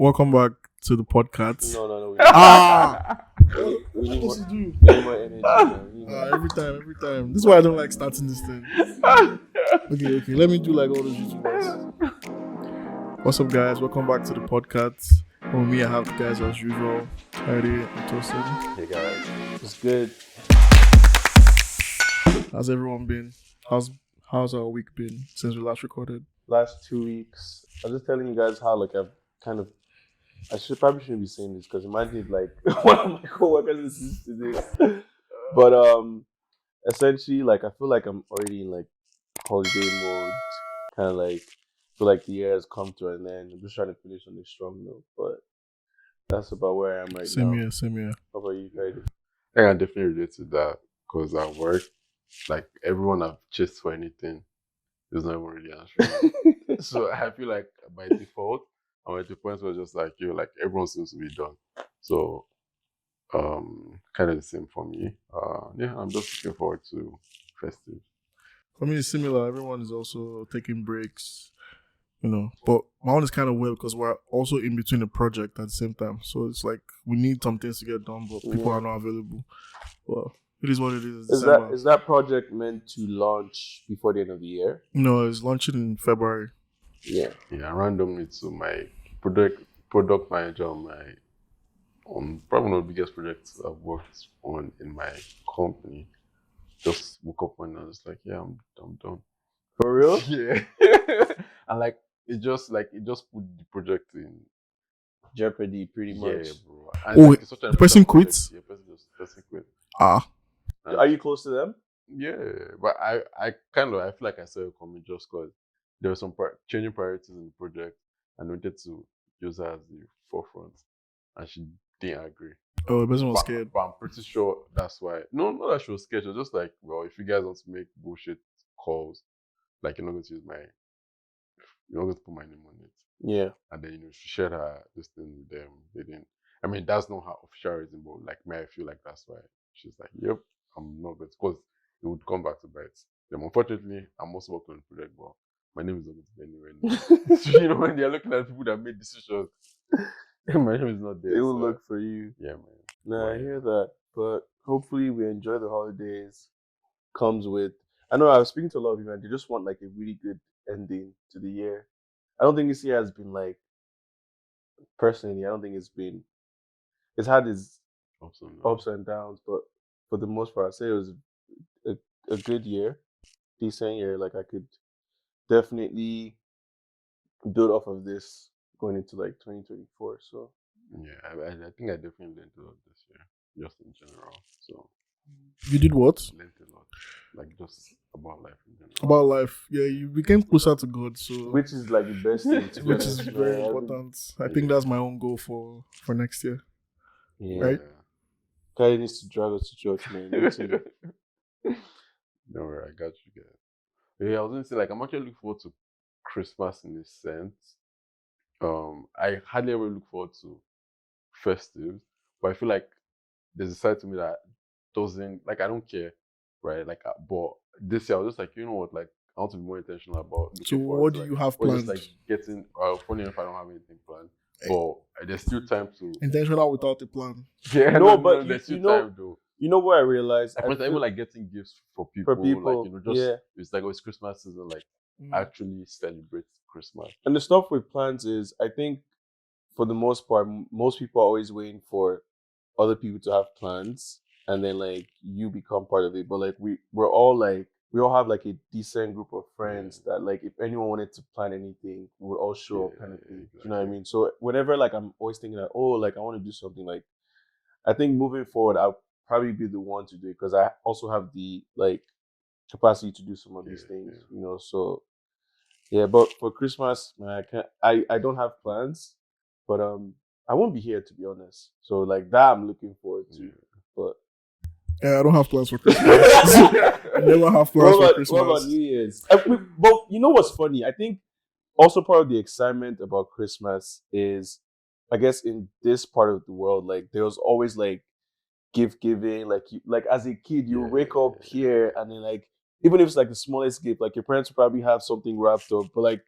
Welcome back to the PodKAT. No. We need What's more, to do? we need more energy. Man. We need more- Every time. This is why I don't like starting this thing. Okay. Let me do like all those YouTubers. What's up, guys? Welcome back to the PodKAT. With me, I have the guys as usual. Heidi and Tosin. Hey guys, It's good. How's everyone been? How's our week been since we last recorded? Last 2 weeks, I was just telling you guys how I've kind of. Probably shouldn't be saying this because imagine if one of my coworkers listens to this. But essentially, I feel like I'm already in holiday mode. Kind of feel like the year has come to an end. I'm just trying to finish on a strong note, but that's about where I am right now. Same here. How about you, Heidi? I can definitely relate to that because at work, everyone I've chased for anything is not even really answering. So I feel like by default, I'm at the point where just everyone seems to be done. So kind of the same for me. I'm just looking forward to festive. For me, it's similar. Everyone is also taking breaks, But my one is kind of weird because we're also in between a project at the same time. So it's like we need some things to get done, but people are not available. Well, it is what it is. Is that project meant to launch before the end of the year? No, it's launching in February. Yeah. Randomly to my product manager on probably one of the biggest projects I've worked on in my company. Just woke up one and I was like, yeah, I'm done. For real? Yeah. And it just put the project in jeopardy pretty much. Yeah, bro. And it's such an the person important quits? project. Yeah, person quit. And are you close to them? Yeah, but I feel like I saw it coming just because there were some changing priorities in the project and wanted to use her as the forefront, and she didn't agree. Oh, the person was scared. But I'm pretty sure that's why. No, not that she was scared. She was just like, well, if you guys want to make bullshit calls, you're not going to use you're not going to put my name on it. Yeah. And then she shared this thing with them. They didn't. I mean, that's not her official reason, but I feel like that's why she's like, yep, I'm not going to, because it would come back to bite them. Unfortunately, I'm also working on the project, but my name is not going to be anywhere. So, when they're looking at people that made decisions, my name is not there. They will look for you. Yeah, man. Nah, I hear that. But hopefully we enjoy the holidays. Comes with, I know I was speaking to a lot of people and they just want a really good ending to the year. I don't think this year has been personally, I don't think it's had its ups and downs, but for the most part, I'd say it was a good year, decent year. I could definitely build off of this going into 2024. So yeah, I think I definitely learned a lot this year, just in general. So you did what? Learned a lot, just about life in general. About life, yeah. You became closer to God, so which is the best thing. which is very important. I think that's my own goal for next year. Yeah. Right? Kai needs to drive us to church, man. No worry, I got you guys. Yeah, I was gonna say I'm actually looking forward to Christmas in a sense. I hardly ever look forward to festives, but I feel like there's a side to me that doesn't I don't care, right? But this year I was just you know what, I want to be more intentional about. So what do you have planned? Just getting funny if I don't have anything planned, but there's still time to intentional without a plan. Yeah, no, but there's still time though. You know what I realized? I even getting gifts for people. It's it's Christmas season. Actually celebrate Christmas. And the stuff with plans is, I think, for the most part, most people are always waiting for other people to have plans, and then you become part of it. But we're all we all have a decent group of friends that if anyone wanted to plan anything, we would all show up, kind of thing. Exactly. You know what I mean? So whenever I'm always thinking I want to do something, I think moving forward I'll probably be the one to do it because I also have the capacity to do some of these things. So yeah. But for Christmas, man, I don't have plans, but I won't be here, to be honest. So that I'm looking forward to. But yeah, I don't have plans for Christmas. I never have plans for Christmas. What about New Year's? But you know what's funny? I think also part of the excitement about Christmas is, I guess, in this part of the world, there was always gift giving. As a kid, you wake up here and then even if it's the smallest gift, your parents will probably have something wrapped up, but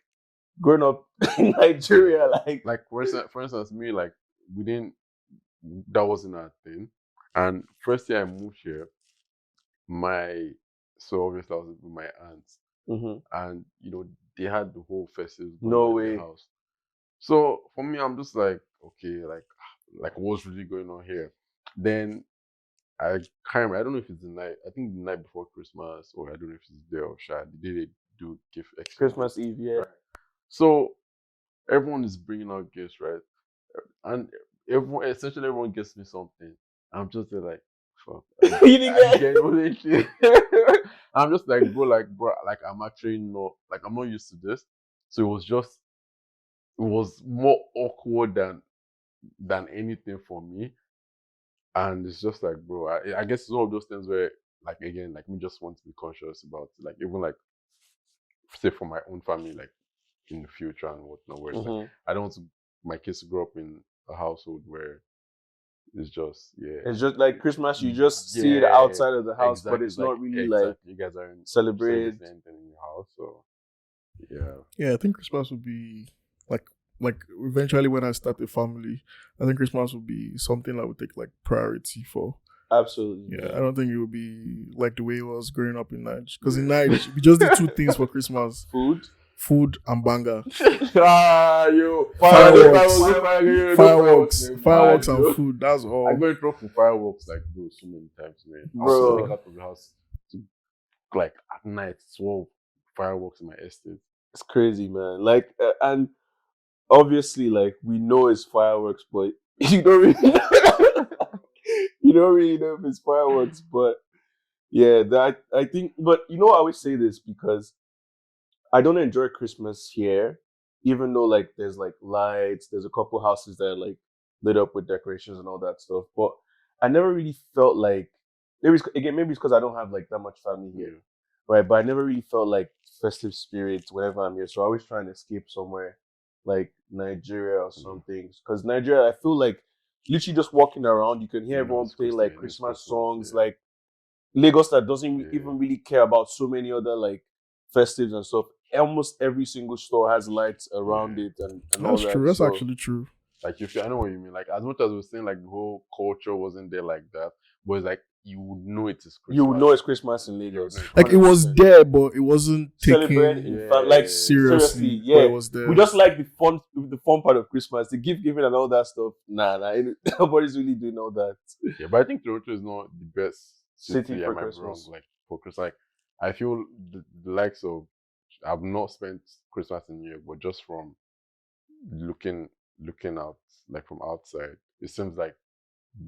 growing up in Nigeria, like for instance, me, like we didn't, that wasn't our thing. And first year I moved here, so obviously I was with my aunts, and they had the whole festival going No on in way. the house. So for me, I'm just like, okay, like what's really going on here? Then I can't remember, I don't know if it's the night, I think the night before Christmas, or I don't know if it's the day of Shad, the day they do gift exchange. Christmas Eve, yeah. Right. So everyone is bringing out gifts, right? And essentially everyone gets me something. I'm just there like, fuck. You didn't get I'm just like, bro, like I'm actually not, like I'm not used to this. So it was more awkward than anything for me. And it's just like, bro, I guess it's one of those things where, like, again, like, me just want to be conscious about, like, even like, say for my own family, like in the future and whatnot, where it's like, I don't want my kids to grow up in a household where it's just, it's just like Christmas, you just see it outside of the house, exactly. but it's not really exactly. like you guys aren't celebrate anything in your house. So yeah, I think Christmas would be like eventually when I start a family, I think Christmas would be something I would take like priority for. Absolutely. Yeah, I don't think it would be like the way it was growing up in Nigeria. Because in Nigeria, we just did two things for Christmas: food and banga. Fireworks and food. That's all. I go and throw for fireworks like bro so many times, man. Bro, I was out of the house to, like at night, 12 fireworks in my estate. It's crazy, man. Like, and obviously, like we know it's fireworks, but you don't really know. You don't really know if it's fireworks, but yeah, that I think. But I always say this because I don't enjoy Christmas here, even though like there's like lights, there's a couple houses that are like lit up with decorations and all that stuff. But I never really felt like maybe it's because I don't have like that much family here, right? But I never really felt like festive spirit whenever I'm here. So I always try and escape somewhere like Nigeria or something. Because Nigeria, I feel like literally just walking around, you can hear everyone play like Christmas songs, like Lagos that doesn't even really care about so many other like festives and stuff. Almost every single store has lights around it and all that. That's true. That's actually true. Like I know what you mean. Like as much as we're saying like the whole culture wasn't there like that, but it's like you would know it is Christmas. You would know it's Christmas in Lagos. Like 100%. It was there, but it wasn't taken like seriously. Yeah, it was there. We just like the fun part of Christmas, the gift giving and all that stuff. Nah, nobody's really doing all that. Yeah, but I think Toronto is not the best city for Christmas. Like for Christmas, like I feel the likes of, I've not spent Christmas in New York, but just from looking out, like from outside, it seems like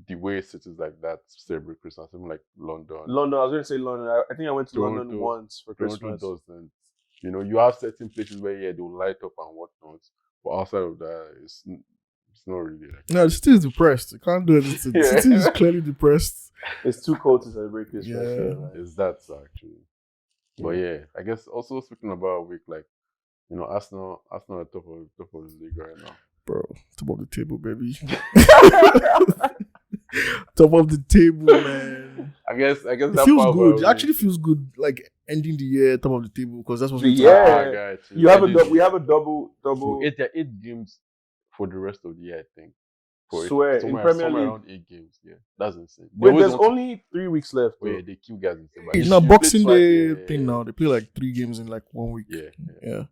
the way cities like that celebrate Christmas, even like London. I was going to say London. I think I went to London once for Christmas. Toronto doesn't. You have certain places where they'll light up and whatnot, but outside of that, it's not really like. No, the city is depressed. You can't do anything. The city is clearly depressed. It's too cold to celebrate Christmas. Yeah, it's that actually. But yeah, I guess also speaking about a week, like Arsenal are top of the league right now. Bro, top of the table, baby. Top of the table, man. I guess it feels good. It actually feels good, like ending the year top of the table, because that's what we we have a double. So 8 games for the rest of the year, I think. In Premier League, around 8 games. Yeah, that's insane. There's only 3 weeks left. Yeah, they keep guys insane. It's not Boxing Day thing now. They play like 3 games in like 1 week. Yeah.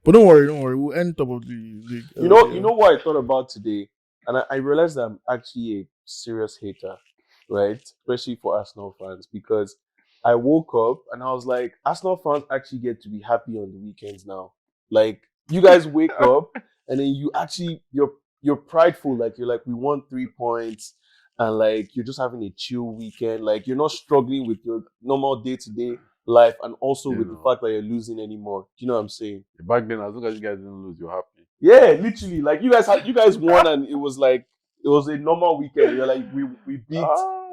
But don't worry. We'll end top of the league. You know what I thought about today, and I realized that I'm actually a serious hater, right? Especially for Arsenal fans, because I woke up and I was like, Arsenal fans actually get to be happy on the weekends now. Like you guys wake up and then you're prideful, like you're like, we won 3 points, and like you're just having a chill weekend, like you're not struggling with your normal day-to-day life, and also with the fact that you're losing anymore. Do you know what I'm saying? Back then, as long as you guys didn't lose, you're happy. Yeah, literally. Like you guys won, and it was a normal weekend. You're like, we beat.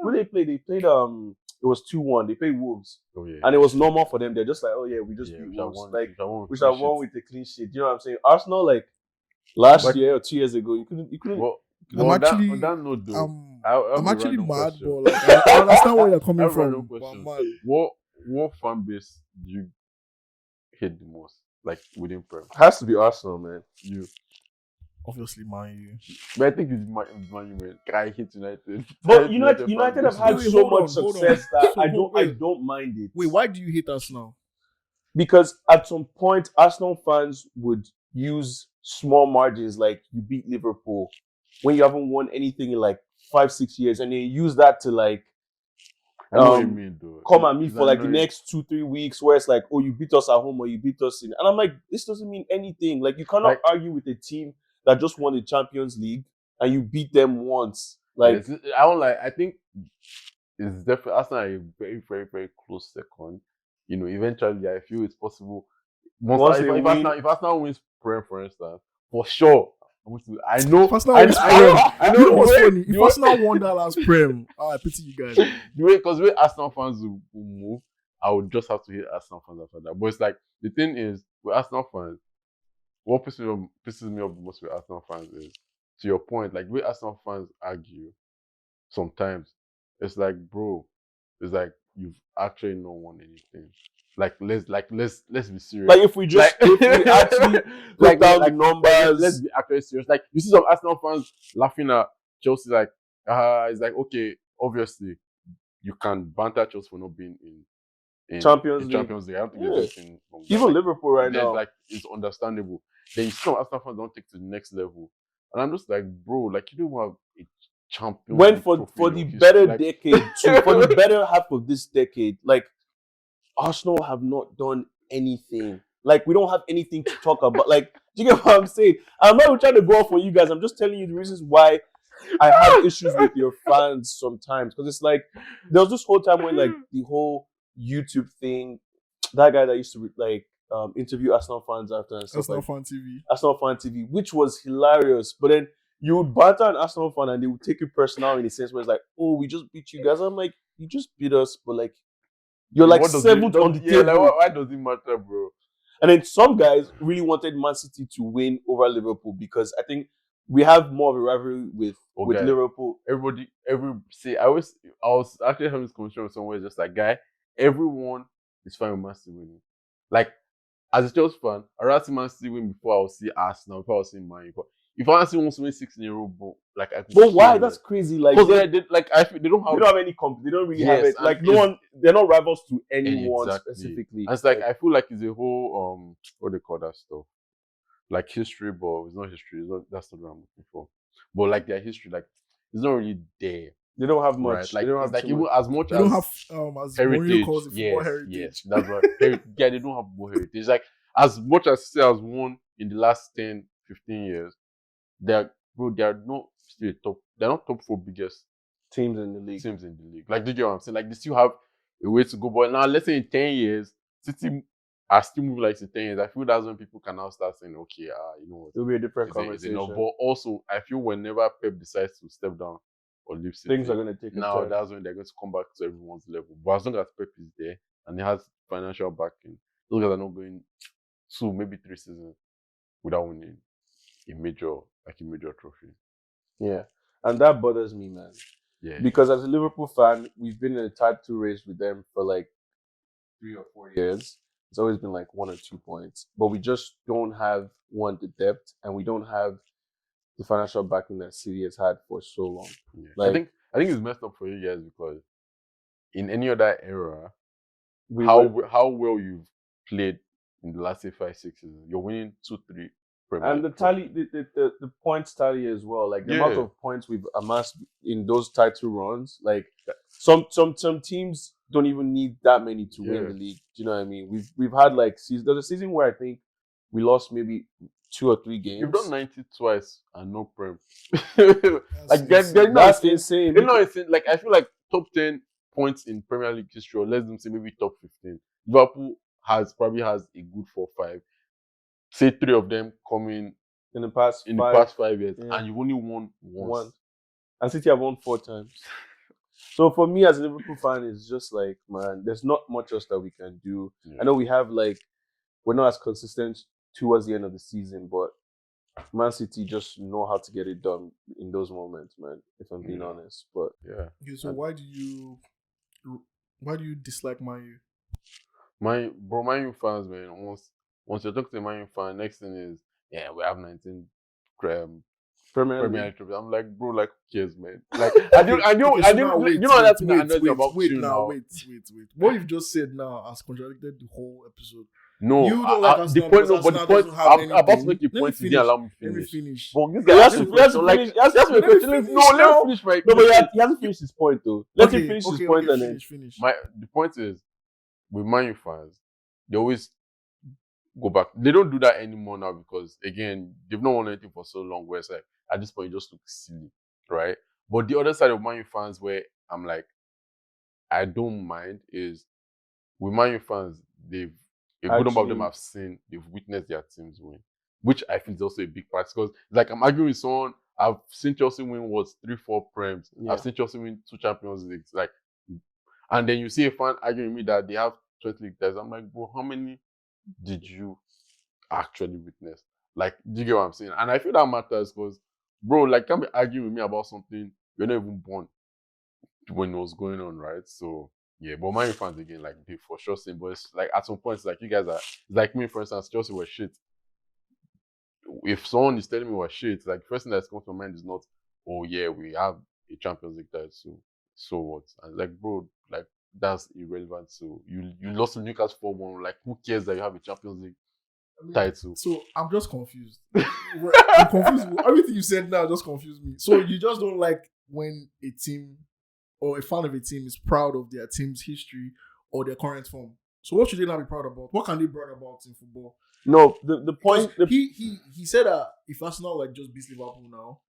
Who they played? They played it was 2-1. They played Wolves. Oh yeah. And it was normal for them. They're just like, oh yeah, we just beat Wolves. Like we should have won with a clean sheet. You know what I'm saying? Arsenal, like last year or 2 years ago, you couldn't. Well, I'm actually mad, but like I understand where you're coming from. What fan base do you hate the most? like within Prem? Has to be Arsenal, man. You. Obviously, Man U. But I think it's Man U. I hate United. But United have had Wait, so hold much on, hold on. success that So, I wait. don't mind it. Wait, why do you hate Arsenal? Because at some point, Arsenal fans would use small margins, like you beat Liverpool when you haven't won anything in like 5-6 years, and they use that to like I know what you mean, though. come at me It's for like the annoying. next 2-3 weeks, where it's like, oh, you beat us at home or you beat us in, and I'm like, this doesn't mean anything. Like, you cannot Like- argue with a team that just won the Champions League and you beat them once. Like, Yes, I don't like. I think it's definitely Arsenal are a very, very, very close second. You know, eventually, I feel it's possible. Once If they win- if Arsenal wins Prem, for instance, for sure. I know. If Arsenal I wins know. Prem, I you know what's the way- funny? If the way- Arsenal won that last Prem, I pity you guys. because the way Arsenal fans will move, I would just have to hate Arsenal fans after that. But it's like the thing is with Arsenal fans, what pisses me off the most with Arsenal fans is, to your point, like the way Arsenal fans argue sometimes, it's like, bro, it's like you've actually not won anything. Let's be serious. like if we just if we actually put down the numbers, let's be actually serious. Like you see some Arsenal fans laughing at Chelsea, like it's like, okay, obviously you can banter Chelsea for not being in Champions League. Champions League. I don't think there's anything wrong with that. Even Like, Liverpool right there's now. like it's understandable. Then you see some Arsenal fans don't take to the next level, and I'm just like, bro, like you don't have a champion. When for the better decade, for the better half of this decade, like Arsenal have not done anything. Like, we don't have anything to talk about. Like, do you get what I'm saying? I'm not even trying to go off on you guys. I'm just telling you the reasons why I have issues with your fans sometimes. Because it's like, there was this whole time when like the whole YouTube thing, that guy that used to like interview Arsenal fans after and stuff Arsenal like Fan TV. Arsenal Fan TV, which was hilarious. But then you would banter an Arsenal fan and they would take it personal in a sense where it's like, oh, we just beat you guys. I'm like, you just beat us, but like, you're like seventh on the table. Like, why does it matter, bro? And then some guys really wanted Man City to win over Liverpool because I think we have more of a rivalry with Liverpool. I was actually having this conversation with someone just like, guy, everyone is fine with Man City winning. Like, as a Chelsea fan, I'd rather see Man City win before I will see Arsenal, before I will see Man U. If Man City wants to win 6 in a row, bro, like I could. But why? That's crazy. Like, because I feel they don't have any they don't really have it. Like, no one, they're not rivals to anyone specifically. And it's like I feel like it's a whole what they call that stuff, like history, but it's not history. That's not what I'm looking for. But like their history, like it's not really there. They don't have much. Right? Like they don't have like too even much. as much They as don't have, as Mourinho heritage. calls it, football heritage. Yes, that's right. Yeah, they don't have football heritage. Like as much as City has won in the last 10, 15 years, they are not still top. They're not top 4 biggest teams in the league. Like, do you get what I'm saying? Like, they still have a way to go. But now, let's say in 10 years, City are still moving like in 10 years. I feel that's when people can now start saying, okay, you know what? It'll be a different Is it conversation. enough? But also, I feel whenever Pep decides to step down or leave City, things are going to take a now turn. that's when they're going to come back to everyone's level. But as long as Pep is there and he has financial backing, those guys are not going 2, maybe 3 seasons without winning a major trophy. Yeah, and that bothers me, man. Yeah, because as a Liverpool fan, we've been in a type 2 race with them for like 3 or 4 years. It's always been like 1 or 2 points, but we just don't have the depth, and we don't have the financial backing that City has had for so long. Yeah. Like, I think it's messed up for you guys because in any other era, how well you've played in the last 5-6 seasons, you're winning 2-3. And the tally, the points tally as well, like the amount of points we've amassed in those title runs, like some teams don't even need that many to win the league. Do you know what I mean? We've had like there's a season where I think we lost maybe 2 or 3 games. You've done 90 twice and no Prem. Like that's insane. You know, it's like I feel like top 10 points in Premier League history, or let's say maybe top 15. Liverpool probably has a good 4 or 5. Say 3 of them coming in the past 5 years, and you've only won once. And City have won 4 times. So for me as a Liverpool fan, it's just like, man, there's not much else that we can do. Yeah. I know we have we're not as consistent towards the end of the season, but Man City just know how to get it done in those moments, man. If I'm being honest, but yeah. Okay, so why do you dislike Man U? Man U fans, man, once you're talking to a Man U fan, next thing is, yeah, we have 19 Premier Premier League. League trophies. I'm like, bro, like, who cares, man? Like, I do, Okay, so now you know that thing that annoys me about wait you now, now. wait. What you've just said now has contradicted the whole episode. No, You don't like the Arsenal point, because but the Arsenal point, doesn't have I'm about to anything. make a Let me point. You finish. didn't allow me Let me finish. finish. But this He guy has asked to me a question, like, finish. He has to Let me question. finish no, let now. me finish my. No, but he hasn't finished his point though. Let him finish his point and then. finish. The point is, with Man U fans, they always go back. They don't do that anymore now because, again, they've not won anything for so long where it's like, at this point, it just looks silly, right? But the other side of Man U fans where I'm like, I don't mind is, with Man U fans, a good number of them have they've witnessed their teams win, which I feel is also a big part because, like, I'm arguing with someone, I've seen Chelsea win 3-4 Prems, I've seen Chelsea win 2 Champions Leagues, like, and then you see a fan arguing with me that they have 20 league titles. I'm like, bro, how many did you actually witness? Like, do you get what I'm saying? And I feel that matters because, bro, like, can't be arguing with me about something you're not even born when it was going on, right? So yeah, but Man U fans again, like, they for sure saying, but it's like at some point, it's like you guys are, like me, for instance, Chelsea was shit. If someone is telling me we're shit, like, the first thing that's coming to my mind is not, oh yeah, we have a Champions League title, so what? And like, bro, like, that's irrelevant. So you lost to Newcastle 4-1. Like, who cares that you have a Champions League title? So I'm just confused. I'm confused. Everything you said now just confused me. So you just don't like when a team or a fan of a team is proud of their team's history or their current form. So what should they not be proud about? What can they brag about in football? No, the point. He said that if Arsenal like just beats Liverpool now,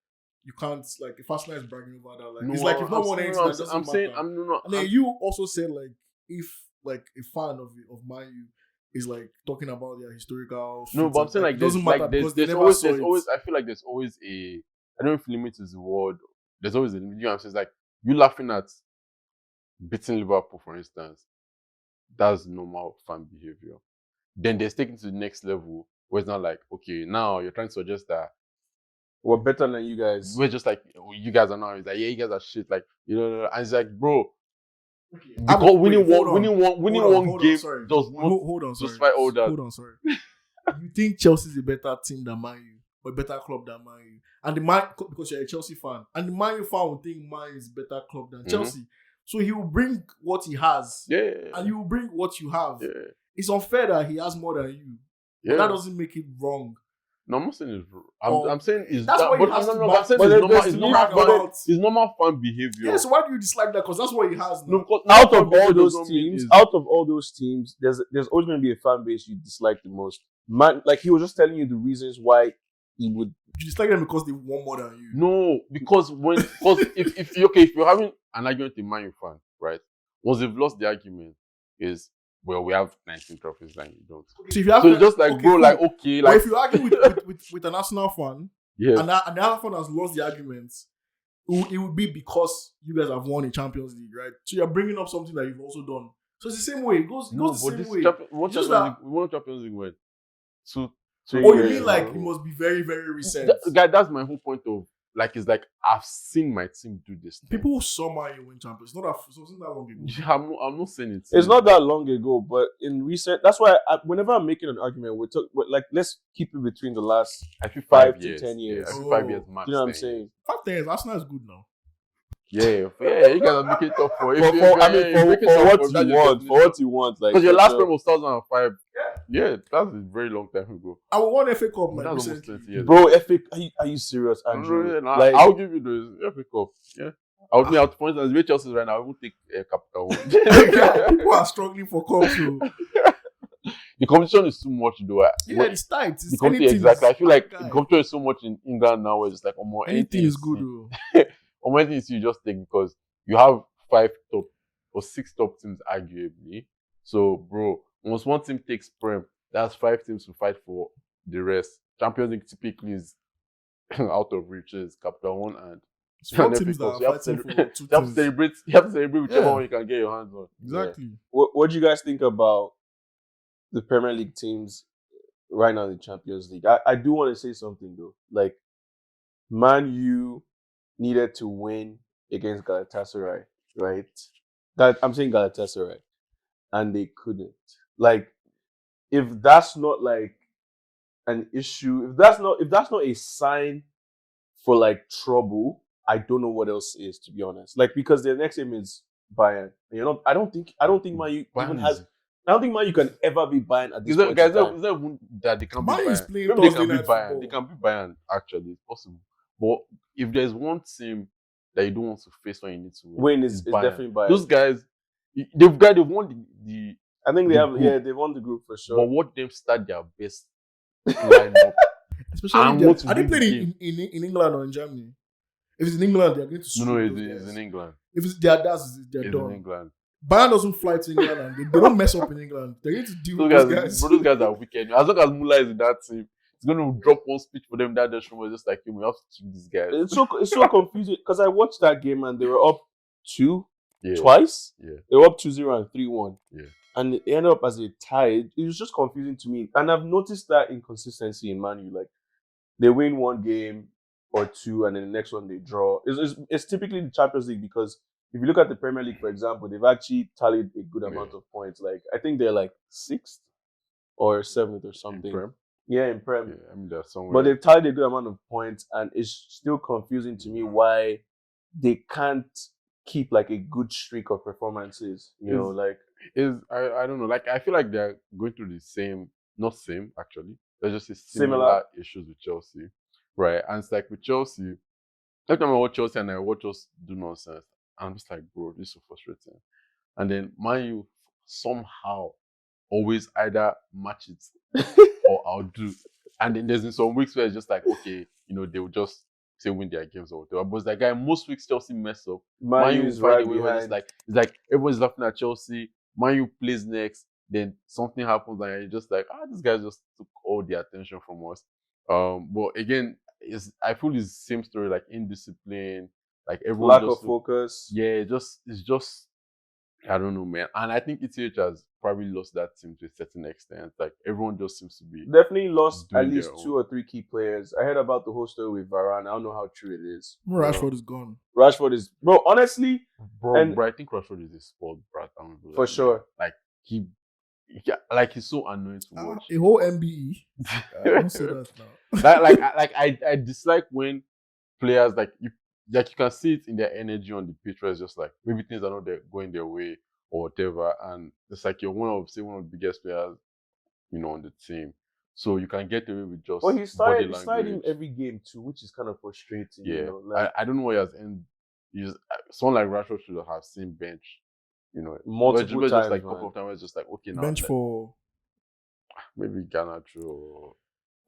you can't, like, if Arsenal is bragging over that, like, No, it's like you've not won anything. That doesn't I'm matter. saying, And then you also said, like, if like a fan of Man U is like talking about their historical. No, but I'm saying, like, it doesn't matter because they never always, saw there's it. always, I feel like there's always I don't know if limit is the word. There's always a limit. You know what I'm saying? It's like, you laughing at beating Liverpool, for instance. That's normal fan behavior. Then they're taken to the next level where it's not like, okay, now you're trying to suggest that we're better than you guys. we're just like, oh, you guys are now. It's like, yeah, you guys are shit. Like, you know, and it's like, bro, Okay. because winning one game does not hold on, sorry. justify all that. Hold on, sorry. You think Chelsea's a better team than Man U or a better club than Man U? And the Man, because you're a Chelsea fan, and the Man U fan will think Man U is a better club than Chelsea. So he will bring what he has, and you will bring what you have. Yeah. It's unfair that he has more than you. Yeah. But that doesn't make it wrong. No, I'm not saying it's wrong. I'm saying it's that's that, what but he has I'm to not saying it's normal fan behavior. Yeah, so why do you dislike that? Because that's what he has now. No, because out of all those teams, there's always going to be a fan base you dislike the most. Man, like, he was just telling you the reasons why he would. You dislike them because they won more than you. No, because if you're having an argument with a Man U fan, right? Once they've lost the argument, is, well, we have 19 trophies and you don't. So if you have it's just like, bro, cool. Like, okay, like, but if you argue with an Arsenal fan, and the other fan has lost the argument, it would be because you guys have won a Champions League, right? So you're bringing up something that you've also done. So it's the same way. It goes the same way. We won Champions League when? So you mean like it must be very, very recent? That's my whole point of, like, it's like, I've seen my team do this thing. People saw Man U win Champions. It's not that long ago. Yeah, I'm not saying it. It's not that long ago, but in recent, that's why whenever I'm making an argument, like, let's keep it between the last 5 to 10 years. Yeah, 5 years max. You know what I'm saying? 5 10 years. Arsenal is good now. Yeah, you guys are making it tough for it. For what you want, like, because your last prem was 2005. Yeah, that's a very long time ago. I won FA Cup, like, that's almost 20 years. Bro, FA, are you serious, Andrew? No, like, I'll give you the FA Cup. Yeah. For instance, where Chelsea right now, I won't take a capital one. People are struggling for cups, too. The competition is too much, though. It's tight. Exactly. I feel like the competition is so much in England now, where it's like, anything is good, though. Anything you just take, because you have 5 top or 6 top teams, arguably. So, bro, once one team takes Prem, that's 5 teams to fight for the rest. Champions League typically is out of reach, is Capital One and teams that are fighting for 2 teams. You have to celebrate whichever one you can get your hands on. Exactly. Yeah. What do you guys think about the Premier League teams right now in the Champions League? I do want to say something, though. Like, Man U needed to win against Galatasaray, right? I'm saying Galatasaray, and they couldn't. Like, if that's not, like, an issue, if that's not a sign for like trouble, I don't know what else is, to be honest. Like, because their next game is Bayern. You know, I don't think Man U even has. I don't think Man U can ever be Bayern at this point Guys, in time. it's not even that they can be Man U is Bayern. playing Maybe they Thursday can be night Bayern. football. They can be Bayern, actually. It's possible. But if there's one team that you don't want to face when you need to Win is it's Bayern. definitely Bayern. Those guys, they've won the I think the group. they won the group for sure. But watch them start their best lineup. Especially, are they playing in England or in Germany? If it's in England, they're going to screw No, those it's guys. in England. If it's they're It's done. in England. Bayern doesn't fly to England and they don't mess up in England. They're going to deal with those guys. Those guys are wicked. As long as Muller is in that team, it's going to drop one speech for them. That just was just like, we have to keep these guys. It's so confusing because I watched that game and they were up 2 Yeah. twice. Yeah. They were up 2-0 and 3-1. Yeah. And it ended up as a tie. It was just confusing to me. And I've noticed that inconsistency in Man U. Like, they win one game or two and then the next one they draw. It's typically the Champions League, because if you look at the Premier League, for example, they've actually tallied a good amount of points. Like, I think they're like 6th or 7th or something. In Prem? Yeah, in Prem. Yeah, I mean, there's somewhere. But they've tallied a good amount of points, and it's still confusing to me why they can't keep like a good streak of performances. You know, like I don't know. Like, I feel like they're going through the same, not same actually. There's just a Similar issues with Chelsea, right? And it's like with Chelsea, every time I watch Chelsea and I watch us do nonsense, I'm just like, bro, this is so frustrating. And then Man U somehow always either match it or outdo. And then there's in some weeks where it's just like, okay, you know, they will just say win their games or whatever. But it's like, guy, most weeks Chelsea mess up. Man U is find right a way where it's behind. like everyone's laughing at Chelsea. Man U plays next, then something happens and you're just like, this guy just took all the attention from us. But again, I feel it's the same story, like indiscipline, like everyone lack just of focus. Yeah, it's just I don't know, man. And I think ETH has probably lost that team to a certain extent. Like, everyone just seems to be definitely lost at doing least their 2 or 3 key players. I heard about the whole story with Varane. I don't know how true it is. Rashford is gone. Rashford is, bro, honestly, bro, I think Rashford is a spoiled brat. For sure. Like, he's so annoying to watch. A whole MBE. I don't say that now. I dislike when players you can see it in their energy on the pitch, where it's just like maybe things are not going their way or whatever, and it's like you're one of the biggest players, you know, on the team, so you can get away with just. Well, he started him every game too, which is kind of frustrating. Yeah, you know, like, I don't know what he has ended. Someone like Rashford should have seen bench, you know, multiple times. Just like a couple of times, it's just like, okay, now bench for maybe Ghana or.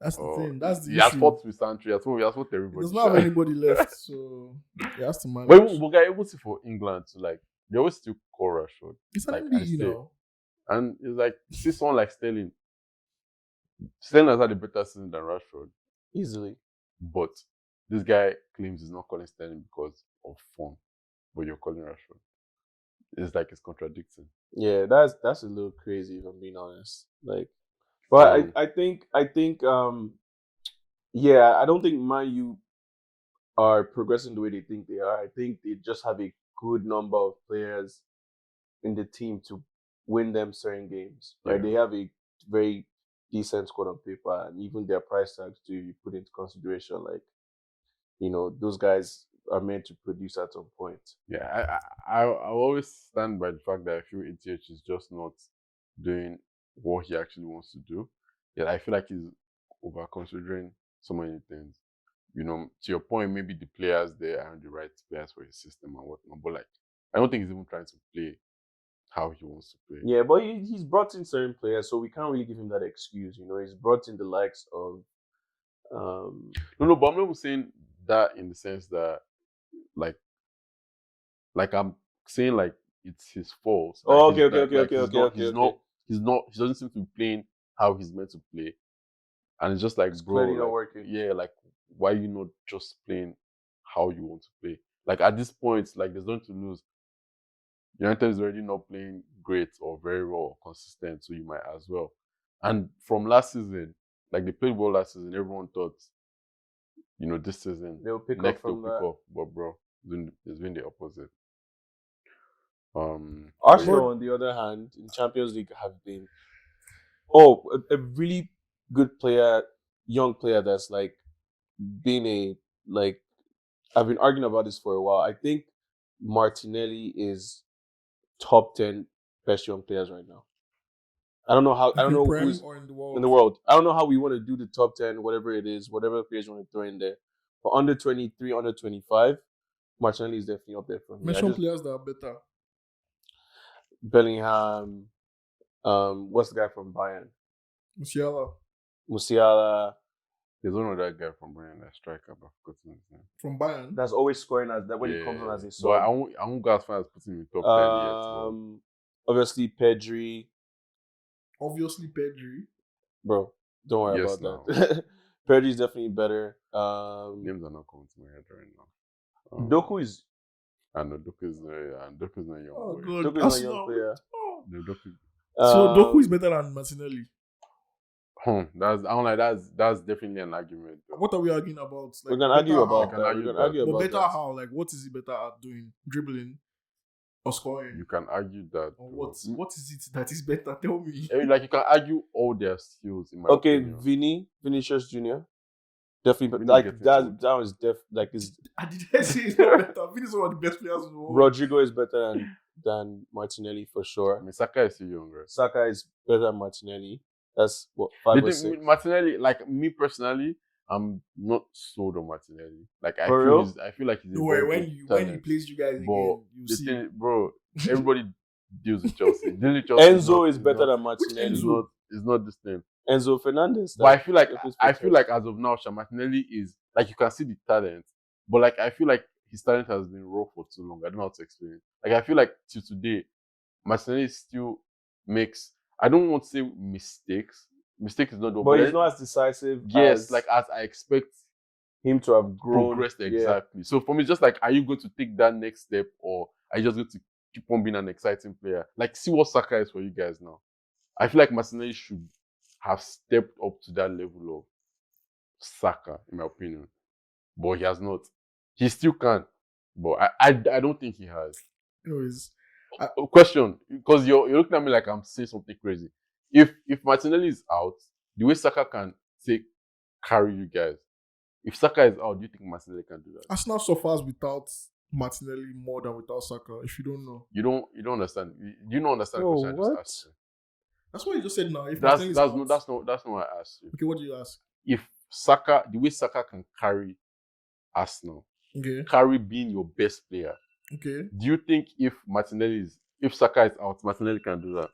That's the thing. That's the he issue. has fought with Santry. He has fought everybody. There's not have anybody left, so he has to manage. But guy, able to for England to like, they always still call Rashford. It's an like, MBE now. And it's like, see someone like Sterling. Sterling has had a better season than Rashford. Easily. But this guy claims he's not calling Sterling because of fun. But you're calling Rashford. It's like it's contradicting. Yeah, that's a little crazy, if I'm being honest. Like, but I think yeah, I don't think Man U are progressing the way they think they are. I think they just have a good number of players in the team to win them certain games. Right? Yeah. They have a very decent squad on paper, and even their price tags too, you put into consideration. Like, you know, those guys are meant to produce at some point. Yeah, I always stand by the fact that I feel ETH is just not doing what he actually wants to do. Yeah, I feel like he's over considering so many things. You know, to your point, maybe the players there aren't the right players for his system and whatnot. But like, I don't think he's even trying to play how he wants to play. Yeah, but he's brought in certain players, so we can't really give him that excuse. You know, he's brought in the likes of. No, but I'm not saying that in the sense that, like I'm saying like it's his fault. Like, oh, okay. He doesn't seem to be playing how he's meant to play, and it's just like, it's bro, clearly not like, working. yeah, like, why are you not just playing how you want to play? Like, at this point, like, there's nothing to lose. United is already not playing great or very well or consistent, so you might as well. And from last season, like, they played well last season, everyone thought, you know, this season they'll pick next up from that. But bro, it's been the opposite. Arsenal, on the other hand, in Champions League have been a really good player young player that's like being a like I've been arguing about this for a while. I think Martinelli is top 10 best young players right now. I don't know how. I don't In know Prem who's or in the world. in the world. I don't know how we want to do the top 10, whatever it is, whatever players you want to throw in there. But under 23, under 25, Martinelli is definitely up there for me. Mention players that are better. Bellingham. What's the guy from Bayern? Musiala. There's one other guy from Bayern, that striker, but I've forgotten his name. From Bayern. That's always scoring as that when he comes on as a sub. But I won't go as far as putting him in top 10 yet. So. Obviously Pedri. Bro, don't worry about that. Pedri's definitely better. Names are not coming to my head right now. Doku is. I know Doku's not young. Oh boy. god, Doku's not young player. No, Doku. So Doku is better than Martinelli. That's definitely an argument. Though. What are we arguing about? We're gonna argue about that. We're gonna argue But about better that. how? Like, what is he better at doing? Dribbling or scoring? You can argue that. Or what is it that is better? Tell me. Like you can argue all their skills. In my Okay, opinion. Vinicius Junior, definitely. Vini Like definitely that. good. That was like is I didn't say he's not better. Vini is one of the best players in the world. Rodrigo is better than Martinelli for I sure. mean, Saka is still younger. Saka is better than Martinelli. That's what 5 or The 6. thing with Martinelli, like me personally, I'm not sold on Martinelli. Like I For feel, real? I feel like he's a Don't worry, very when good he talent. plays you guys But again, you the see. thing, bro, everybody deals with Chelsea. Dealing with Chelsea Enzo is better than Which Martinelli. Enzo? It's not this thing. Enzo Fernandez. But I feel like that plays for Chelsea. as of now, Martinelli is like you can see the talent, but like I feel like his talent has been raw for too long. I don't know how to explain it. Like I feel like till today, Martinelli still makes. I don't want to say mistakes. Mistake is not the But he's not as decisive. Yes, as like as I expect him to have grown. progressed Yeah. exactly. So for me, it's just like, are you going to take that next step, or are you just going to keep on being an exciting player? Like, see what Saka is for you guys now. I feel like Martinelli should have stepped up to that level of Saka, in my opinion, but he has not. He still can, but I don't think he has. Anyways, Question, because you're looking at me like I'm saying something crazy. If Martinelli is out, the way Saka can carry you guys. If Saka is out, do you think Martinelli can do that? Arsenal suffers without Martinelli more than without Saka. If you don't know, You don't understand. Do you not understand the Oh, question I what? just asked you? that's what you just said now. If That's Martinelli is out, not what I asked you. okay. What do you ask? If Saka, the way Saka can carry Arsenal, Okay, carry being your best player, okay. do you think if Saka is out, Martinelli can do that?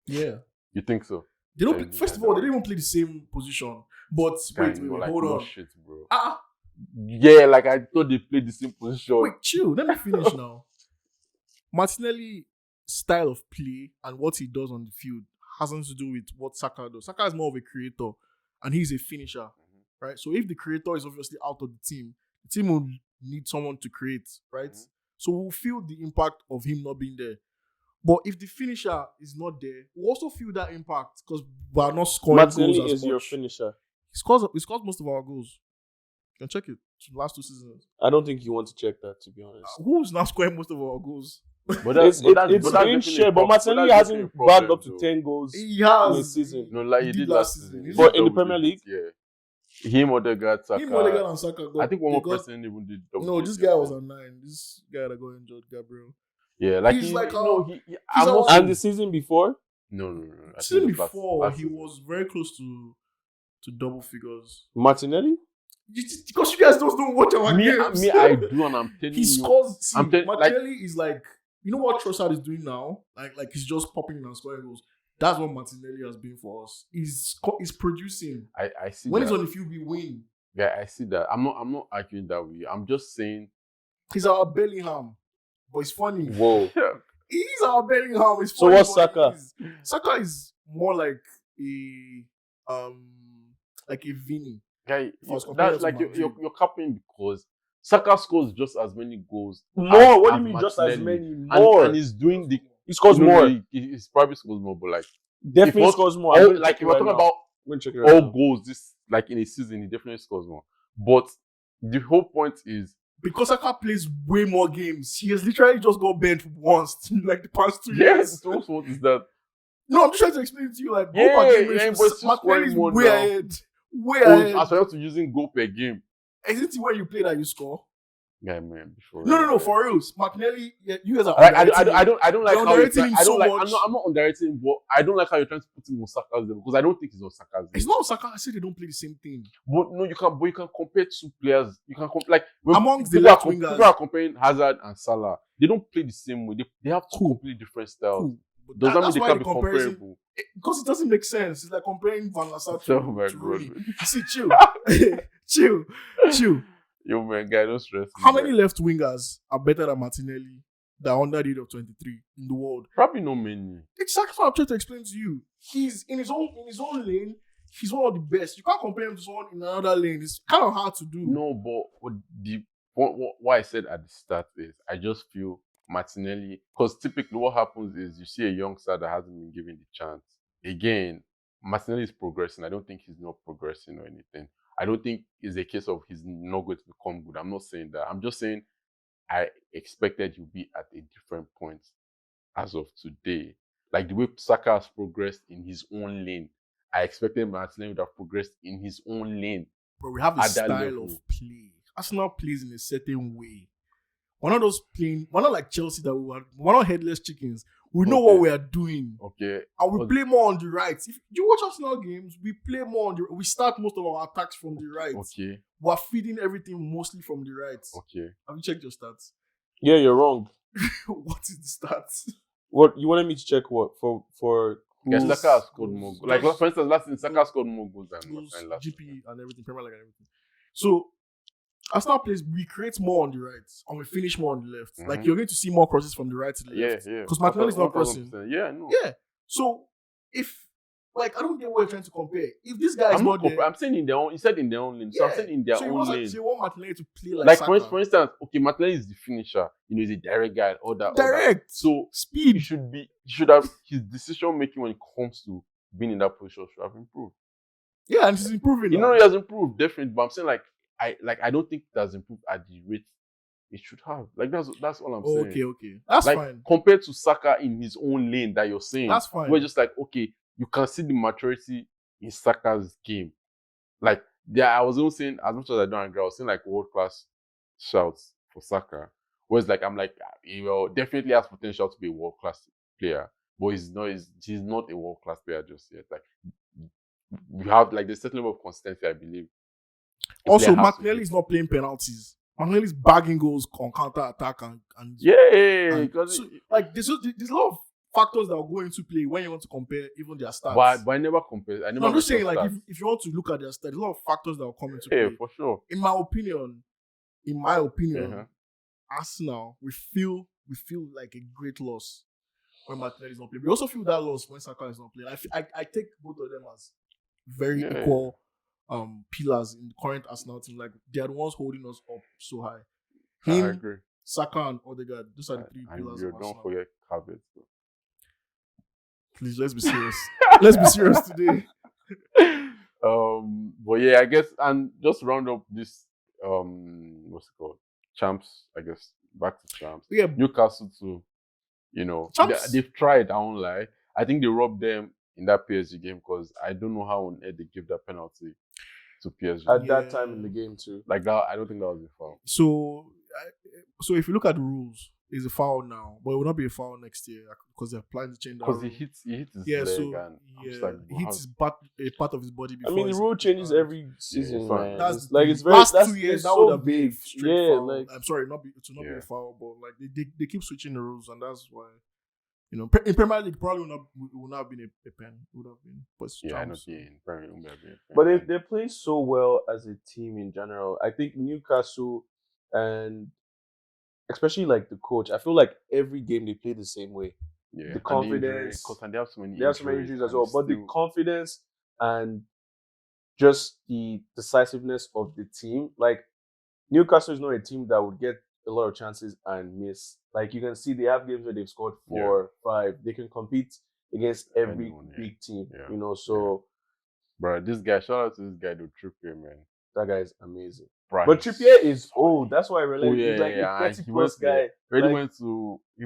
Yeah. You think so? They don't. Yeah, Play, first yeah, of all, that they don't even play the same position. But Guys, wait, you're like, hold no on. shit, bro. Yeah, like I thought they played the same position. wait, chill. Let me finish now. Martinelli's style of play and what he does on the field hasn't to do with what Saka does. Saka is more of a creator, and he's a finisher, right? So if the creator is obviously out of the team will need someone to create, right? So we'll feel the impact of him not being there. But if the finisher is not there, we'll also feel that impact because we are not scoring Martinelli goals as is much. your finisher. He scores most of our goals. You can check it. Last 2 seasons. I don't think you want to check that, to be honest. Who's now scoring most of our goals? But It's being definitely shared, but a Martinelli that's hasn't definitely a bagged up to problem, 10 goals He in a has. season. No, like He he did did last last season. season. He's But in the Double Premier digits, yeah. Him, Odegaard, Saka. Him, Odegaard, and Saka got. I think one they more got- person even did double No, this digits. guy was on 9. This guy that got injured, Gabriel. Yeah, like He's he, like no, a- he, he's I'm not our- saying- And the season before, no. I Season think last- before, last he season. was very close to double figures. Martinelli? Because you guys don't watch our games. Me, I do, and I'm telling He you. scores. See, I'm telling- Martinelli is like, you know what Trossard is doing now? Like he's just popping in and scoring goals. That's what Martinelli has been for us. He's producing. I see When that. he's on the field, we win. Yeah, I see that. I'm not arguing that with you. I'm just saying. He's our Bellingham, but it's funny. Whoa. He's our Bellingham. It's So funny, what's but Saka? Saka is more like a Vini. Guy, Was compared that's to like Madrid. you're capping because Saka scores just as many goals. More? What do as you mean just as Martinelli. many? And- More. And he's doing the. He scores No, more. He's probably scores more, but like Definitely if scores more. all, I'm gonna like check if it we're right talking now. about I'm gonna check it right all now. goals this like in a season, he definitely scores more. But the whole point is Because Saka plays way more games. He has literally just got benched once, like the past 2 yes, years. so what is that? No, I'm just trying to explain it to you. Like, Yeah, goal per game yeah, ratio, but it's still Martinelli is scoring more way now. ahead. Way ahead. As well to using goal per game. Isn't it when you play that you score? Yeah, man. Before No, for real. Martinelli, you guys are Like, underrating him. I don't like You're how you're underrating him I don't so like. much. I'm not underrating him, but I don't like how you're trying to put him on Saka's level because I don't think he's on Saka's level. It's not Osaka. I said they don't play the same thing. But no, you can compare two players. You can like Amongst the people left wingers. people are comparing Hazard and Salah. They don't play the same way. They have two completely different styles. Cool. But Does that mean that's they why can't the be comparison- comparable? Because it doesn't make sense. It's like comparing Van der Sar Oh my to God. Rooney. See, chill. Yo, man, guy, don't stress. How many left wingers are better than Martinelli that are under the age of 23 in the world? Probably not many. Exactly what I'm trying to explain to you. He's in his own lane. He's one of the best. You can't compare him to someone in another lane. It's kind of hard to do. No, but what I said at the start is I just feel Martinelli, because typically what happens is you see a youngster that hasn't been given the chance. Again, Martinelli is progressing. I don't think he's not progressing or anything. I don't think it's a case of he's not going to become good. I'm not saying that. I'm just saying I expected you be at a different point as of today. Like the way Saka has progressed in his own lane, I expected Martinelli would have progressed in his own lane. But we have a at that style level. of play. Arsenal plays in a certain way. We're not those playing. We're not like Chelsea that we're not headless chickens. We know what we are doing. Okay. And we play more on the right. If you watch Arsenal games, we play more on the. We start most of our attacks from the right. Okay. We're feeding everything mostly from the right. Okay. Have you checked your stats? Yeah, you're wrong. What is the stats? What you wanted me to check? What for? Yes, who's- Saka has scored more goals. Like, Just- for instance, last season, Saka scored more goals than Goals, last GP season. and everything, Premier League and everything. So Arsenal plays, we create more on the right and we finish more on the left. Mhm. Like you're going to see more crosses from the right to the Yeah, left. yeah. Because Martinelli is not crossing. 1000%. Yeah, I know. Yeah. So if like I don't get what you're trying to compare. If this guy is I'm not there, I'm saying in their own. He said in their own lane. So I'm saying in their so own lane. So you want Martinelli to play like Like Saka. for instance, okay, Martinelli is the finisher. You know, he's a direct guy. All that. Direct. So Speed. he should have his decision making when it comes to being in that position should have improved. Yeah, and he's improving. You now. know, he has improved definitely, but I'm saying I don't think it has improved at the rate it should have. Like that's all I'm saying. Okay. That's Like fine. compared to Saka in his own lane that you're saying. That's fine. We're just like, okay, you can see the maturity in Saka's game. Like, I was even saying, as much as I don't agree, I was saying like world class shouts for Saka. Whereas like I'm like, he will definitely has potential to be a world class player, but he's not a world class player just yet. Like you have like there's a certain level of consistency, I believe. A Also, player has to Martinelli be. is not playing penalties. Martinelli is bagging goals on counter attack and Yeah, and because so, like there's a lot of factors that will go into play when you want to compare even their stats. but I never compare. No, I'm just saying, like, if you want to look at their stats, there's a lot of factors that will come into yeah, play. for sure. In my opinion, Uh-huh. Arsenal, we feel like a great loss when Martinelli is not playing. We also feel that loss when Saka is not playing. I take both of them as very Yeah. equal pillars in the current Arsenal team. Like they are the ones holding us up so high. I Him, agree. Saka, and Odegaard. Those are the three And pillars you of don't Arsenal. forget Cabot. Please, let's be serious. Let's be serious today. But yeah, I guess, and just to round up this what's it called? Champs, I guess. Back to champs. Yeah, Newcastle too. You know, Champs. they've tried, I won't lie. I think they robbed them in that PSG game because I don't know how on earth they give that penalty to PSG. At that time in the game too. Like that, I don't think that was a foul. so if you look at the rules, it's a foul now, but it will not be a foul next year because they're planning to change that. Because rule. he hits his Yeah, leg so and I'm just yeah, like, he wow. hits a part of his body I before. mean, the his- rule changes every season, it's fine. man. That's It's the like thing. it's very last that's 2 years it's that so would have been a big. straight Yeah, foul. like I'm sorry, it will not be Yeah. a foul, but like they keep switching the rules, and that's why in Premier League probably would not have been a pen. It would have been, but it's Yeah, I know. champs. Yeah, in Premier League, maybe. but they're playing so well as a team in general. I think Newcastle and especially like the coach, I feel like every game they play the same way. Yeah, the confidence- and they have so many. There are so many injuries as and well, but the still- confidence and just the decisiveness of the team. Like Newcastle is not a team that would get a lot of chances and miss. Like you can see, they have games where they've scored 4, 5. They can compete against every Anyone, yeah. big team. Yeah. You know, so Bro, this guy, shout out to this guy, the Trippier, man. that guy is amazing. price. But Trippier is old. That's why I realized he's like a and 30 he plus went, guy. Already Like,